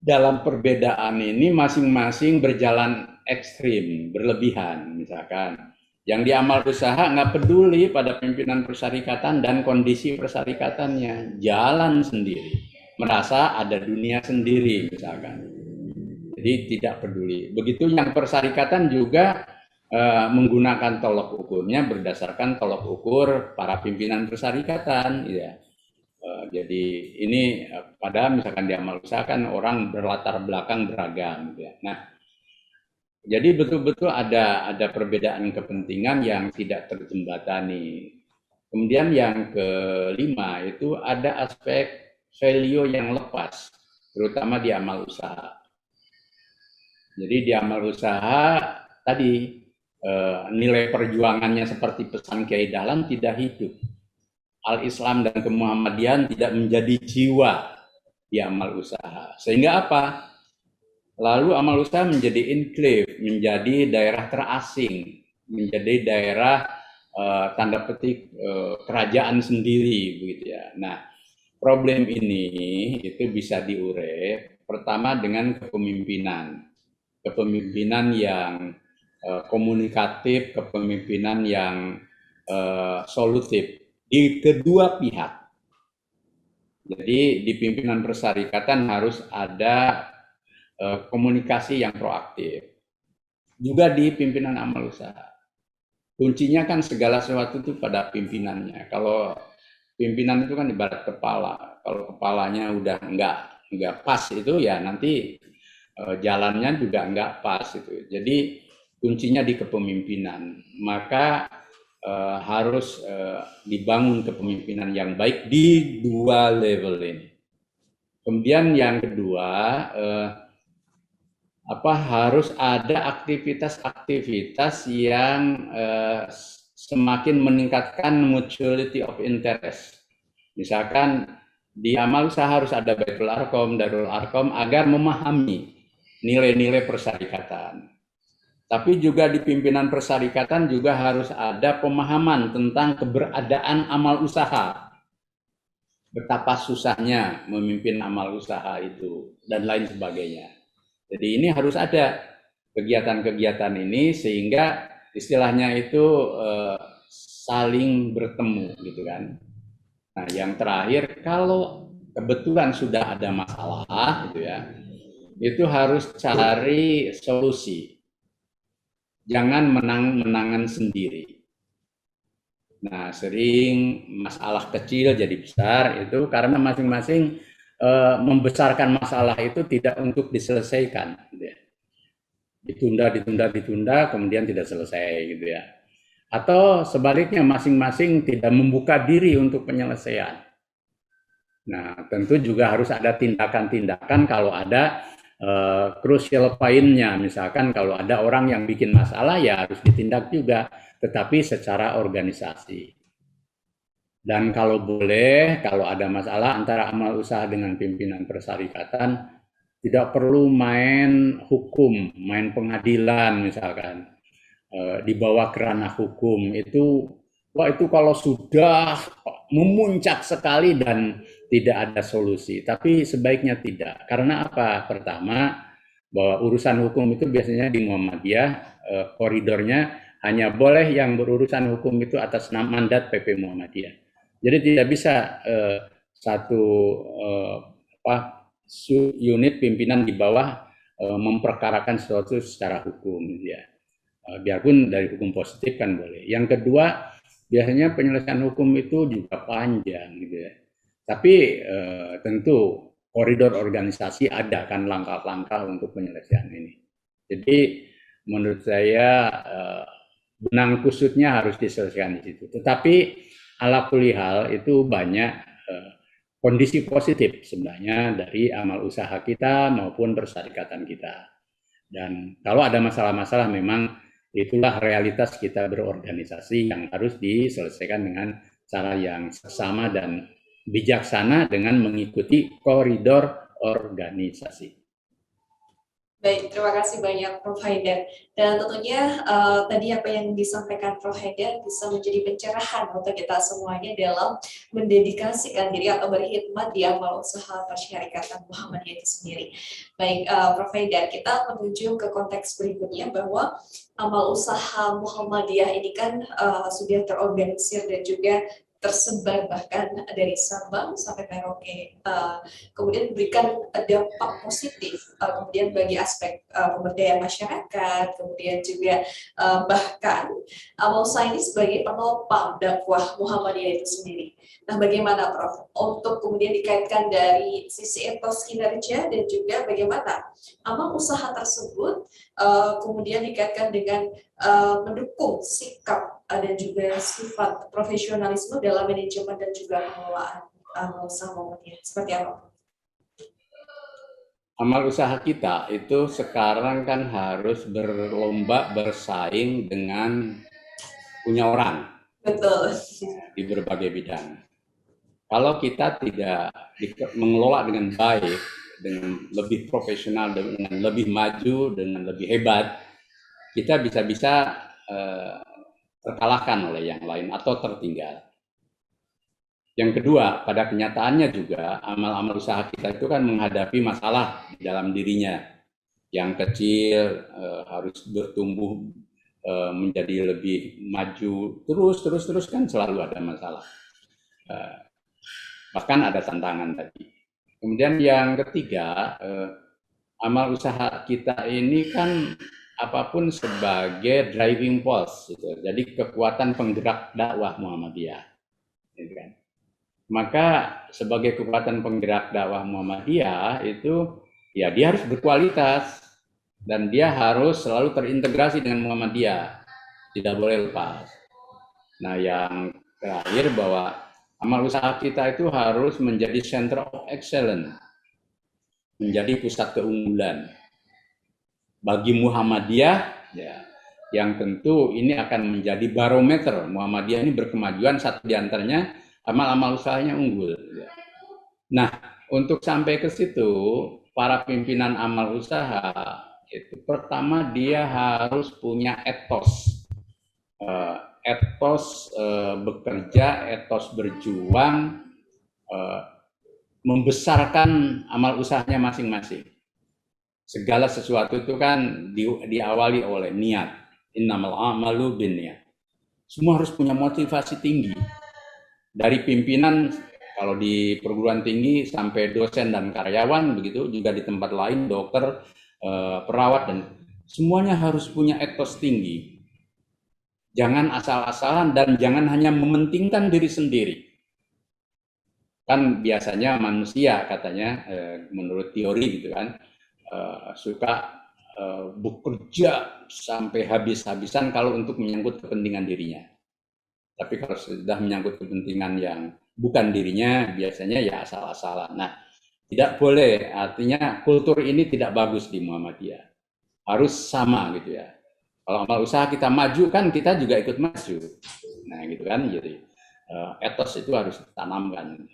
dalam perbedaan ini masing-masing berjalan ekstrim, berlebihan. Misalkan yang di amal usaha nggak peduli pada pimpinan persyarikatan dan kondisi persyarikatannya, jalan sendiri, merasa ada dunia sendiri misalkan. Jadi tidak peduli. Begitu yang persyarikatan juga menggunakan tolok ukurnya berdasarkan tolok ukur para pimpinan persyarikatan, ya. Jadi ini pada misalkan di amal usaha kan orang berlatar belakang beragam, ya. Nah, jadi betul-betul ada perbedaan kepentingan yang tidak terjembatani. Kemudian yang kelima itu ada aspek value yang lepas, terutama di amal usaha. Jadi di amal usaha tadi nilai perjuangannya seperti pesan Kiai Dahlan tidak hidup. Al-Islam dan kemuhammadian tidak menjadi jiwa di amal usaha. Sehingga apa? Lalu amal usaha menjadi enklave, menjadi daerah terasing, menjadi daerah tanda petik kerajaan sendiri begitu ya. Nah, problem ini itu bisa diurai pertama dengan kepemimpinan yang komunikatif, kepemimpinan yang solutif di kedua pihak. Jadi di pimpinan persyarikatan harus ada komunikasi yang proaktif. Juga di pimpinan amal usaha. Kuncinya kan segala sesuatu itu pada pimpinannya. Kalau pimpinan itu kan ibarat kepala. Kalau kepalanya udah nggak pas itu ya nanti jalannya juga nggak pas itu. Jadi kuncinya di kepemimpinan. Maka harus dibangun kepemimpinan yang baik di dua level ini. Kemudian yang kedua, harus ada aktivitas-aktivitas yang semakin meningkatkan mutuality of interest. Misalkan di amal usaha harus ada Baitul Arqam, Darul Arqam agar memahami nilai-nilai persyarikatan. Tapi juga di pimpinan persyarikatan juga harus ada pemahaman tentang keberadaan amal usaha. Betapa susahnya memimpin amal usaha itu dan lain sebagainya. Jadi ini harus ada kegiatan-kegiatan ini sehingga istilahnya itu saling bertemu gitu kan. Nah, yang terakhir kalau kebetulan sudah ada masalah gitu ya, itu harus cari solusi. Jangan menang-menangan sendiri. Nah, sering masalah kecil jadi besar itu karena masing-masing membesarkan masalah itu tidak untuk diselesaikan, gitu ya. Ditunda, kemudian tidak selesai, gitu ya. Atau sebaliknya masing-masing tidak membuka diri untuk penyelesaian. Nah, tentu juga harus ada tindakan-tindakan kalau ada crucial point-nya. Misalkan kalau ada orang yang bikin masalah ya harus ditindak juga, tetapi secara organisasi. Dan kalau boleh, kalau ada masalah antara amal usaha dengan pimpinan persyarikatan, tidak perlu main hukum, main pengadilan misalkan, dibawa ke ranah hukum. Wah itu kalau sudah memuncak sekali dan tidak ada solusi. Tapi sebaiknya tidak. Karena apa? Pertama, bahwa urusan hukum itu biasanya di Muhammadiyah, koridornya hanya boleh yang berurusan hukum itu atas mandat PP Muhammadiyah. Jadi tidak bisa satu unit pimpinan di bawah memperkarakan sesuatu secara hukum, ya. Biarpun dari hukum positif kan boleh. Yang kedua, biasanya penyelesaian hukum itu juga panjang, gitu ya. Tapi tentu koridor organisasi ada kan langkah-langkah untuk penyelesaian ini. Jadi menurut saya benang kusutnya harus diselesaikan di situ. Tetapi ala kulli hal itu banyak kondisi positif sebenarnya dari amal usaha kita maupun persyarikatan kita. Dan kalau ada masalah-masalah memang itulah realitas kita berorganisasi yang harus diselesaikan dengan cara yang seksama dan bijaksana dengan mengikuti koridor organisasi. Baik, terima kasih banyak Prof. Haidar. Dan tentunya tadi apa yang disampaikan Prof. Haidar bisa menjadi pencerahan untuk kita semuanya dalam mendedikasikan diri atau berkhidmat di amal usaha persyarikatan Muhammadiyah itu sendiri. Baik, Prof. Haidar, kita menuju ke konteks berikutnya bahwa amal usaha Muhammadiyah ini kan sudah terorganisir dan juga tersebar bahkan dari Sabang sampai Merauke, kemudian memberikan dampak positif, kemudian bagi aspek pemberdayaan masyarakat, kemudian juga bahkan amal usaha ini sebagai penopang dakwah Muhammadiyah itu sendiri. Nah, bagaimana Prof untuk kemudian dikaitkan dari sisi etos kinerja dan juga bagaimana amal usaha tersebut kemudian dikaitkan dengan mendukung sikap dan juga sifat profesionalisme dalam manajemen dan juga pengelolaan usaha Muhammadiyah. Seperti apa? Amal usaha kita itu sekarang kan harus berlomba bersaing dengan punya orang. Betul. Di berbagai bidang. Kalau kita tidak mengelola dengan baik, dengan lebih profesional, dengan lebih maju, dengan lebih hebat, kita bisa-bisa terkalahkan oleh yang lain atau tertinggal. Yang kedua, pada kenyataannya juga amal-amal usaha kita itu kan menghadapi masalah di dalam dirinya. Yang kecil harus bertumbuh menjadi lebih maju, terus kan selalu ada masalah. Bahkan ada tantangan tadi. Kemudian yang ketiga, amal usaha kita ini kan apapun sebagai driving force, gitu. Jadi kekuatan penggerak dakwah Muhammadiyah, gitu kan. Maka sebagai kekuatan penggerak dakwah Muhammadiyah itu ya dia harus berkualitas dan dia harus selalu terintegrasi dengan Muhammadiyah, tidak boleh lepas. Nah, yang terakhir bahwa amal usaha kita itu harus menjadi center of excellence, menjadi pusat keunggulan bagi Muhammadiyah, ya, yang tentu ini akan menjadi barometer Muhammadiyah ini berkemajuan. Satu diantaranya amal-amal usahanya unggul. Ya. Nah, untuk sampai ke situ, para pimpinan amal usaha itu pertama dia harus punya etos, bekerja, etos berjuang, membesarkan amal usahanya masing-masing. Segala sesuatu itu kan diawali oleh niat. Innamal a'malu binniyat. Semua harus punya motivasi tinggi. Dari pimpinan Kalau di perguruan tinggi sampai dosen dan karyawan, begitu juga di tempat lain, dokter, perawat, dan semuanya harus punya etos tinggi. Jangan asal-asalan dan jangan hanya mementingkan diri sendiri. Kan biasanya manusia katanya, menurut teori gitu kan, suka bekerja sampai habis-habisan kalau untuk menyangkut kepentingan dirinya. Tapi kalau sudah menyangkut kepentingan yang bukan dirinya, biasanya ya asal-asalan. Nah, tidak boleh, artinya kultur ini tidak bagus di Muhammadiyah. Harus sama gitu ya. Kalau amal usaha kita maju kan kita juga ikut maju. Nah, gitu kan. Jadi etos itu harus ditanamkan.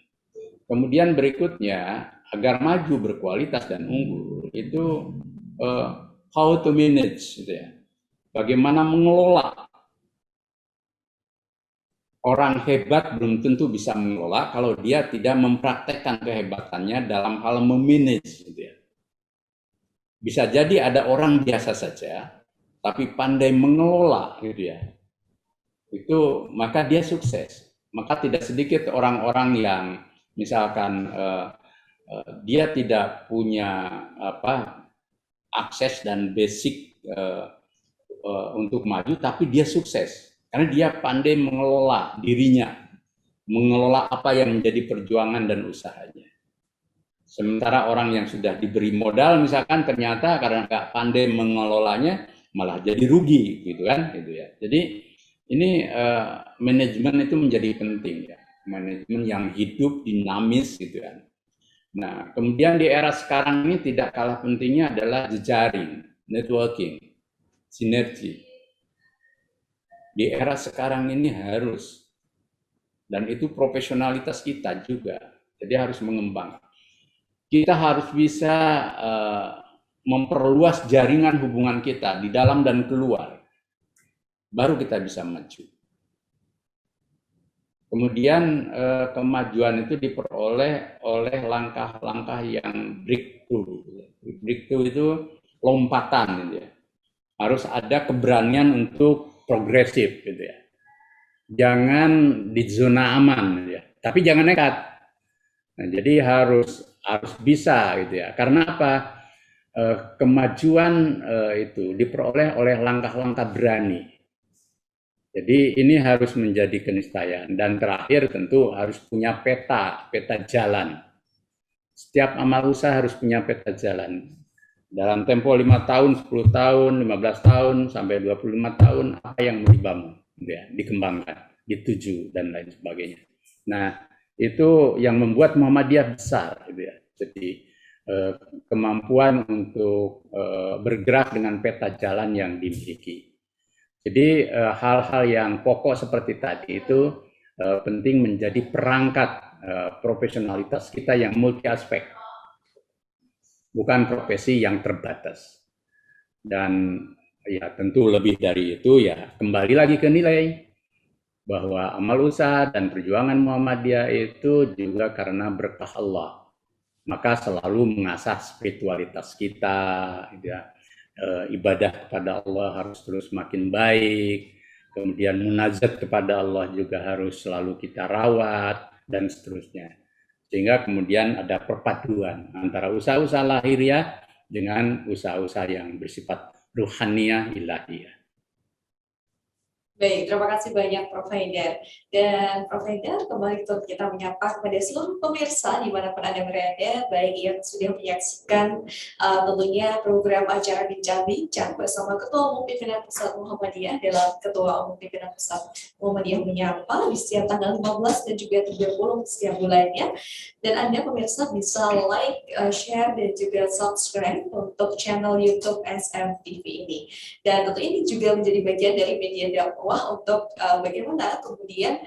Kemudian berikutnya, agar maju berkualitas dan unggul, itu how to manage gitu ya. Bagaimana mengelola. Orang hebat belum tentu bisa mengelola kalau dia tidak mempraktekkan kehebatannya dalam hal memanage gitu ya. Bisa jadi ada orang biasa saja tapi pandai mengelola gitu ya. Itu maka dia sukses. Maka tidak sedikit orang-orang yang misalkan dia tidak punya akses dan basic untuk maju tapi dia sukses. Karena dia pandai mengelola dirinya, mengelola apa yang menjadi perjuangan dan usahanya. Sementara orang yang sudah diberi modal misalkan ternyata karena nggak pandai mengelolanya malah jadi rugi gitu kan, gitu ya. Jadi ini manajemen itu menjadi penting ya, manajemen yang hidup, dinamis gitu kan. Nah, kemudian di era sekarang ini tidak kalah pentingnya adalah jejaring, networking, sinergi. Di era sekarang ini harus, dan itu profesionalitas kita juga, jadi harus mengembang. Kita harus bisa memperluas jaringan hubungan kita di dalam dan keluar, baru kita bisa maju. Kemudian kemajuan itu diperoleh oleh langkah-langkah yang breakthrough. Breakthrough itu lompatan gitu ya. Harus ada keberanian untuk progresif gitu ya. Jangan di zona aman gitu ya. Tapi jangan nekat. Nah, jadi harus bisa gitu ya. Karena apa? Kemajuan itu diperoleh oleh langkah-langkah berani. Jadi ini harus menjadi keniscayaan. Dan terakhir tentu harus punya peta jalan. Setiap amal usaha harus punya peta jalan. Dalam tempo 5 tahun, 10 tahun, 15 tahun, sampai 25 tahun, apa yang mau dibangun, ya, dikembangkan, dituju, dan lain sebagainya. Nah, itu yang membuat Muhammadiyah besar. Gitu ya. Jadi, kemampuan untuk bergerak dengan peta jalan yang dimiliki. Jadi, hal-hal yang pokok seperti tadi itu penting menjadi perangkat profesionalitas kita yang multi aspek. Bukan profesi yang terbatas. Dan ya tentu lebih dari itu ya kembali lagi ke nilai bahwa amal usaha dan perjuangan Muhammadiyah itu juga karena berkah Allah. Maka selalu mengasah spiritualitas kita, ya. Ibadah kepada Allah harus terus makin baik, kemudian munajat kepada Allah juga harus selalu kita rawat, dan seterusnya. Sehingga kemudian ada perpaduan antara usaha-usaha lahiriah dengan usaha-usaha yang bersifat ruhaniyah ilahiyah. Baik, terima kasih banyak Prof. Haidar. Dan Prof. Haidar, kembali kita menyapa kepada seluruh pemirsa dimanapun Anda berada, baik yang sudah menyaksikan tentunya program acara Bincang-Bincang bersama Ketua Umum Pimpinan Pusat Muhammadiyah dalam Ketua Umum Pimpinan Pusat Muhammadiyah Menyapa di setiap tanggal 15 dan juga 30 setiap bulannya. Dan Anda pemirsa bisa like, share, dan juga subscribe untuk channel YouTube SMTV ini. Dan tentu ini juga menjadi bagian dari media dakwah untuk bagaimana kemudian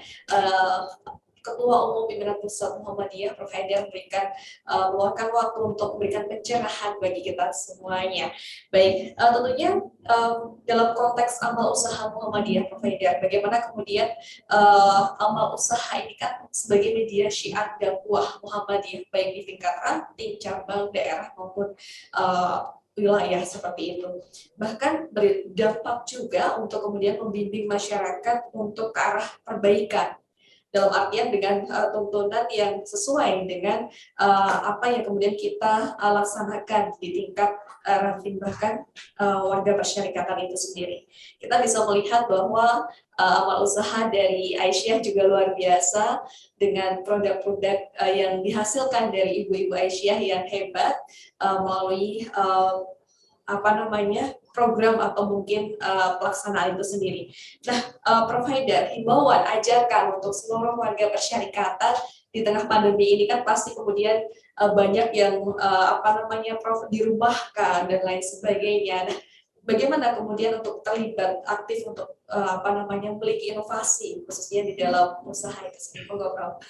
Ketua Umum Pimpinan Pusat Muhammadiyah Prof. Haidar memberikan meluangkan waktu untuk memberikan pencerahan bagi kita semuanya. Baik, tentunya dalam konteks amal usaha Muhammadiyah Prof. Haidar, bagaimana kemudian amal usaha ini kan sebagai media syiar dakwah Muhammadiyah baik di tingkat ranting, cabang, daerah maupun wilayah seperti itu. Bahkan berdampak juga untuk kemudian membimbing masyarakat untuk ke arah perbaikan. dalam artian dengan tuntunan yang sesuai dengan apa yang kemudian kita laksanakan di tingkat ranting bahkan warga persyarikatan itu sendiri. Kita bisa melihat bahwa amal usaha dari Aisyah juga luar biasa dengan produk-produk yang dihasilkan dari ibu-ibu Aisyah yang hebat melalui apa namanya program atau mungkin pelaksanaan itu sendiri. Nah, provider himbauan ajarkan untuk seluruh warga persyarikatan di tengah pandemi ini kan pasti kemudian banyak yang apa namanya dirumahkan dan lain sebagainya. Nah, bagaimana kemudian untuk terlibat aktif untuk apa namanya memiliki inovasi khususnya di dalam usaha itu sendiri, Prof.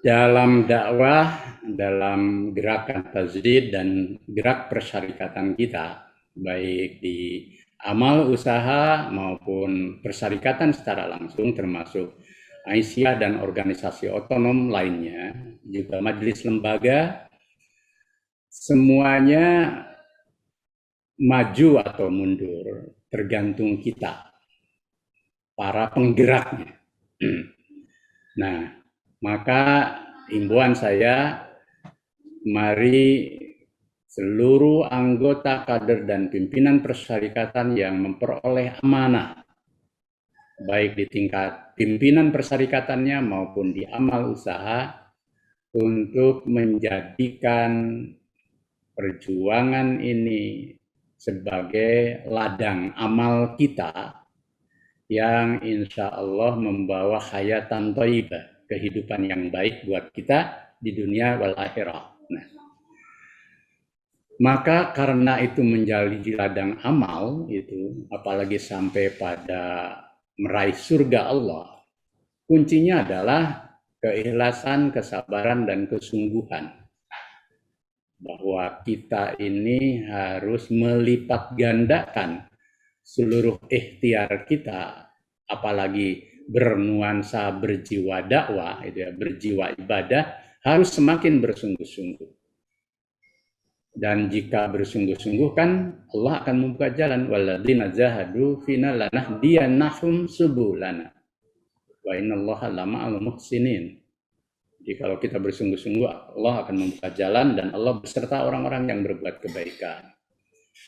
Dalam dakwah, dalam gerakan tajdid dan gerak persyarikatan kita, baik di amal usaha maupun persyarikatan secara langsung, termasuk Aisyah dan organisasi otonom lainnya, juga majelis lembaga, semuanya maju atau mundur tergantung kita, para penggeraknya. Nah, maka himbauan saya, mari seluruh anggota kader dan pimpinan persyarikatan yang memperoleh amanah, baik di tingkat pimpinan persyarikatannya maupun di amal usaha, untuk menjadikan perjuangan ini sebagai ladang amal kita yang insya Allah membawa hayatan thayyibah, kehidupan yang baik buat kita di dunia wal akhirah. Nah, maka karena itu menjadi ladang amal itu, apalagi sampai pada meraih surga Allah, kuncinya adalah keikhlasan, kesabaran, dan kesungguhan. Bahwa kita ini harus melipat gandakan seluruh ikhtiar kita, apalagi bernuansa berjiwa dakwah, itu ya, berjiwa ibadah, harus semakin bersungguh-sungguh. Dan jika bersungguh-sungguh kan Allah akan membuka jalan. Walladzina jahadu fina lanahdiyannahum subulana wa innallaha lama'al muhsinin. Jadi kalau kita bersungguh-sungguh, Allah akan membuka jalan dan Allah beserta orang-orang yang berbuat kebaikan.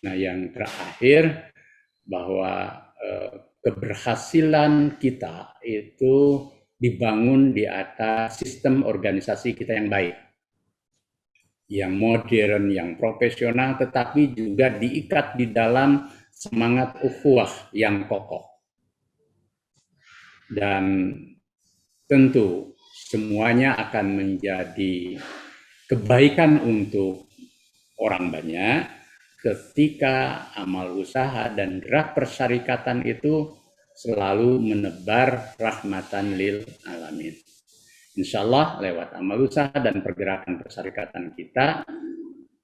Nah, yang terakhir, bahwa keberhasilan kita itu dibangun di atas sistem organisasi kita yang baik, yang modern, yang profesional, tetapi juga diikat di dalam semangat ukhuwah yang kokoh. Dan tentu semuanya akan menjadi kebaikan untuk orang banyak ketika amal usaha dan gerak persyarikatan itu selalu menebar rahmatan lil alamin. Insya Allah lewat amal usaha dan pergerakan persyarikatan kita,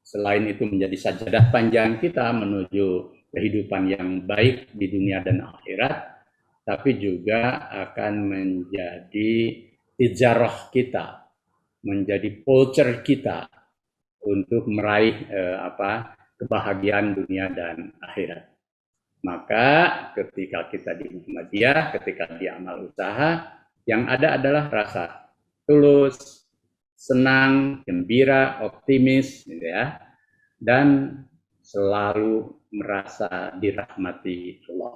selain itu menjadi sajadah panjang kita menuju kehidupan yang baik di dunia dan akhirat, tapi juga akan menjadi tijarah kita, menjadi voucher kita untuk meraih kebahagiaan dunia dan akhirat. Maka ketika kita di Muhammadiyah, ketika di amal usaha, yang ada adalah rasa tulus, senang, gembira, optimis, gitu ya, dan selalu merasa dirahmati Allah.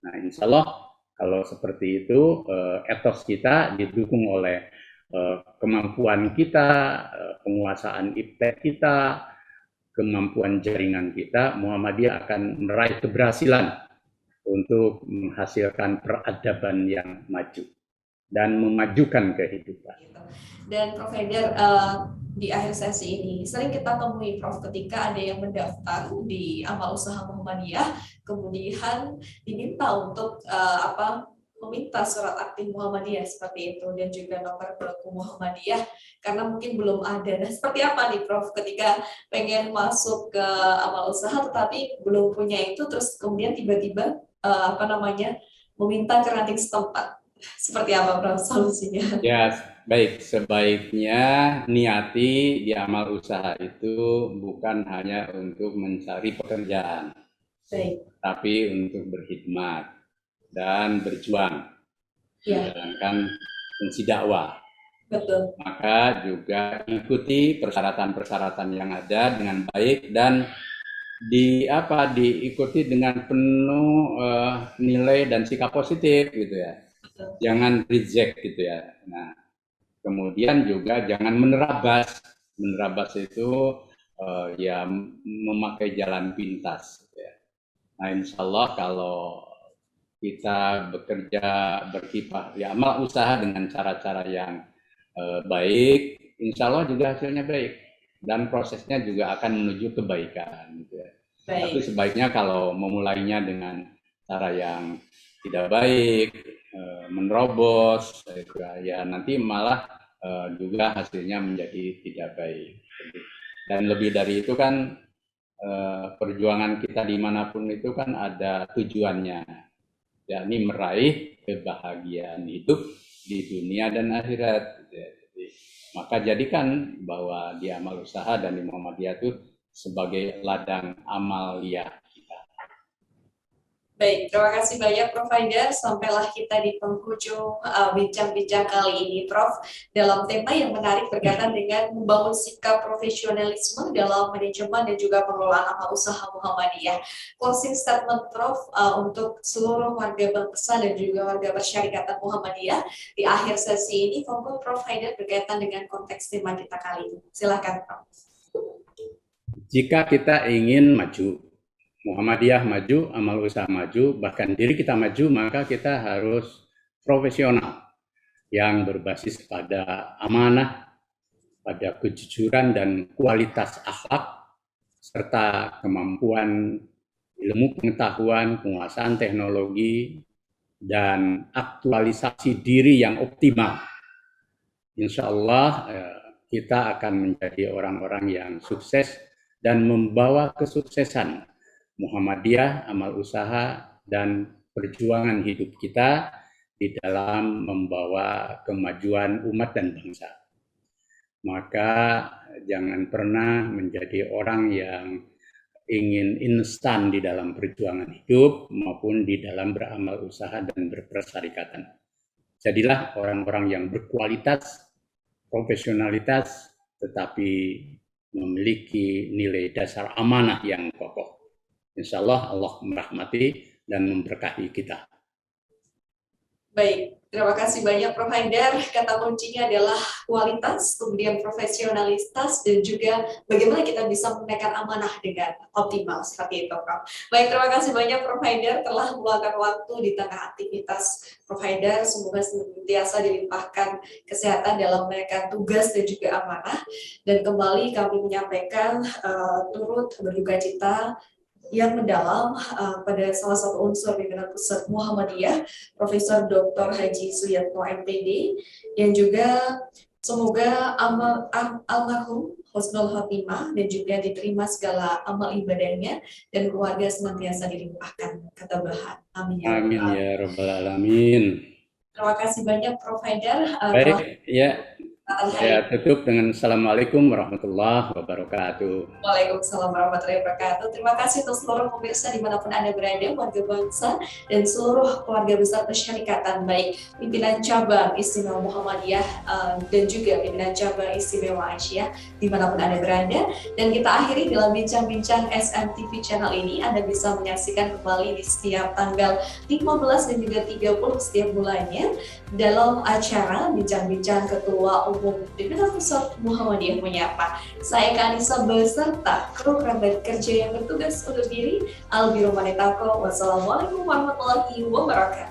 Nah, insya Allah kalau seperti itu, etos kita didukung oleh kemampuan kita, penguasaan iptek kita, kemampuan jaringan kita, Muhammadiyah akan meraih keberhasilan untuk menghasilkan peradaban yang maju dan memajukan kehidupan. Dan Prof. Haidar, di akhir sesi ini sering kita temui, Prof, ketika ada yang mendaftar di amal usaha Muhammadiyah, kemudian diminta untuk meminta surat aktif Muhammadiyah seperti itu dan juga nomor berlaku Muhammadiyah karena mungkin belum ada. Nah, seperti apa nih, Prof, ketika pengen masuk ke amal usaha tetapi belum punya itu, terus kemudian tiba-tiba meminta ke ranting setempat? Seperti apa, Prof, solusinya? Ya, baik. Sebaiknya niati di amal usaha itu bukan hanya untuk mencari pekerjaan, baik, tapi untuk berkhidmat dan berjuang. menjalankan fungsi dakwah. Betul. Maka juga ikuti persyaratan-persyaratan yang ada dengan baik dan diikuti dengan penuh nilai dan sikap positif gitu ya. Betul. Jangan reject gitu ya. Nah, kemudian juga jangan menerabas. Menerabas itu ya memakai jalan pintas gitu ya. Nah, insya Allah kalau kita bekerja berkiprah ya amal usaha dengan cara-cara yang baik, insya Allah juga hasilnya baik dan prosesnya juga akan menuju kebaikan gitu ya. Tapi sebaiknya kalau memulainya dengan cara yang tidak baik, menerobos ya nanti malah juga hasilnya menjadi tidak baik. Dan lebih dari itu kan perjuangan kita dimanapun itu kan ada tujuannya, yakni meraih kebahagiaan hidup di dunia dan akhirat. Jadi, maka jadikan bahwa di amal usaha dan di Muhammadiyah itu sebagai ladang amaliyah kita. Baik, terima kasih banyak Prof. Haidar. Sampailah kita di penghujung bincang-bincang kali ini, Prof. Dalam tema yang menarik berkaitan dengan membangun sikap profesionalisme dalam manajemen dan juga pengelolaan amal usaha Muhammadiyah. Closing statement Prof. Untuk seluruh warga bangsa dan juga warga persyarikatan Muhammadiyah di akhir sesi ini, monggo Prof. Haidar berkaitan dengan konteks tema kita kali ini. Silakan, Prof. Jika kita ingin maju, Muhammadiyah maju, amal usaha maju, bahkan diri kita maju, maka kita harus profesional yang berbasis pada amanah, pada kejujuran dan kualitas akhlak, serta kemampuan ilmu pengetahuan, penguasaan teknologi, dan aktualisasi diri yang optimal. Insya Allah kita akan menjadi orang-orang yang sukses dan membawa kesuksesan Muhammadiyah, amal usaha, dan perjuangan hidup kita di dalam membawa kemajuan umat dan bangsa. Maka jangan pernah menjadi orang yang ingin instan di dalam perjuangan hidup maupun di dalam beramal usaha dan berpersyarikatan. Jadilah orang-orang yang berkualitas, profesionalitas, tetapi memiliki nilai dasar amanah yang kokoh. Insya Allah Allah merahmati dan memberkahi kita. Baik, terima kasih banyak Prof. Haidar. Kata kuncinya adalah kualitas, kemudian profesionalitas, dan juga bagaimana kita bisa menaikkan amanah dengan optimal seperti itu, Prof. Baik, terima kasih banyak Prof. Haidar telah meluangkan waktu di tengah aktivitas Prof. Haidar. Semoga senantiasa dilimpahkan kesehatan dalam menaikkan tugas dan juga amanah. Dan kembali kami menyampaikan turut berduka cita yang mendalam pada salah satu unsur pimpinan pusat Muhammadiyah, Profesor Dr. Haji Suyatno MPD, dan juga semoga almarhum husnul khotimah dan juga diterima segala amal ibadahnya dan keluarga senantiasa dilimpahkan ketabahan. Amin ya Amin ya rabbal alamin. Terima kasih banyak Prof. Haidar. Baik, ya. Saya tutup dengan Assalamualaikum warahmatullahi wabarakatuh. Waalaikumsalam warahmatullahi wabarakatuh. Terima kasih untuk seluruh pemirsa dimanapun Anda berada, warga bangsa, dan seluruh keluarga besar persyarikatan, baik pimpinan cabang istimewa Muhammadiyah dan juga pimpinan cabang istimewa Aisyah dimanapun Anda berada. Dan kita akhiri dalam bincang-bincang SMTV channel ini. Anda bisa menyaksikan kembali di setiap tanggal 15 dan juga 30 setiap bulannya dalam acara bincang-bincang Ketua Umum Pimpinan Pusat Muhammadiyah Menyapa. Saya Kanisa beserta kru kerabat kerja yang bertugas undur diri. Albiru Manitako. Wassalamualaikum warahmatullahi wabarakatuh.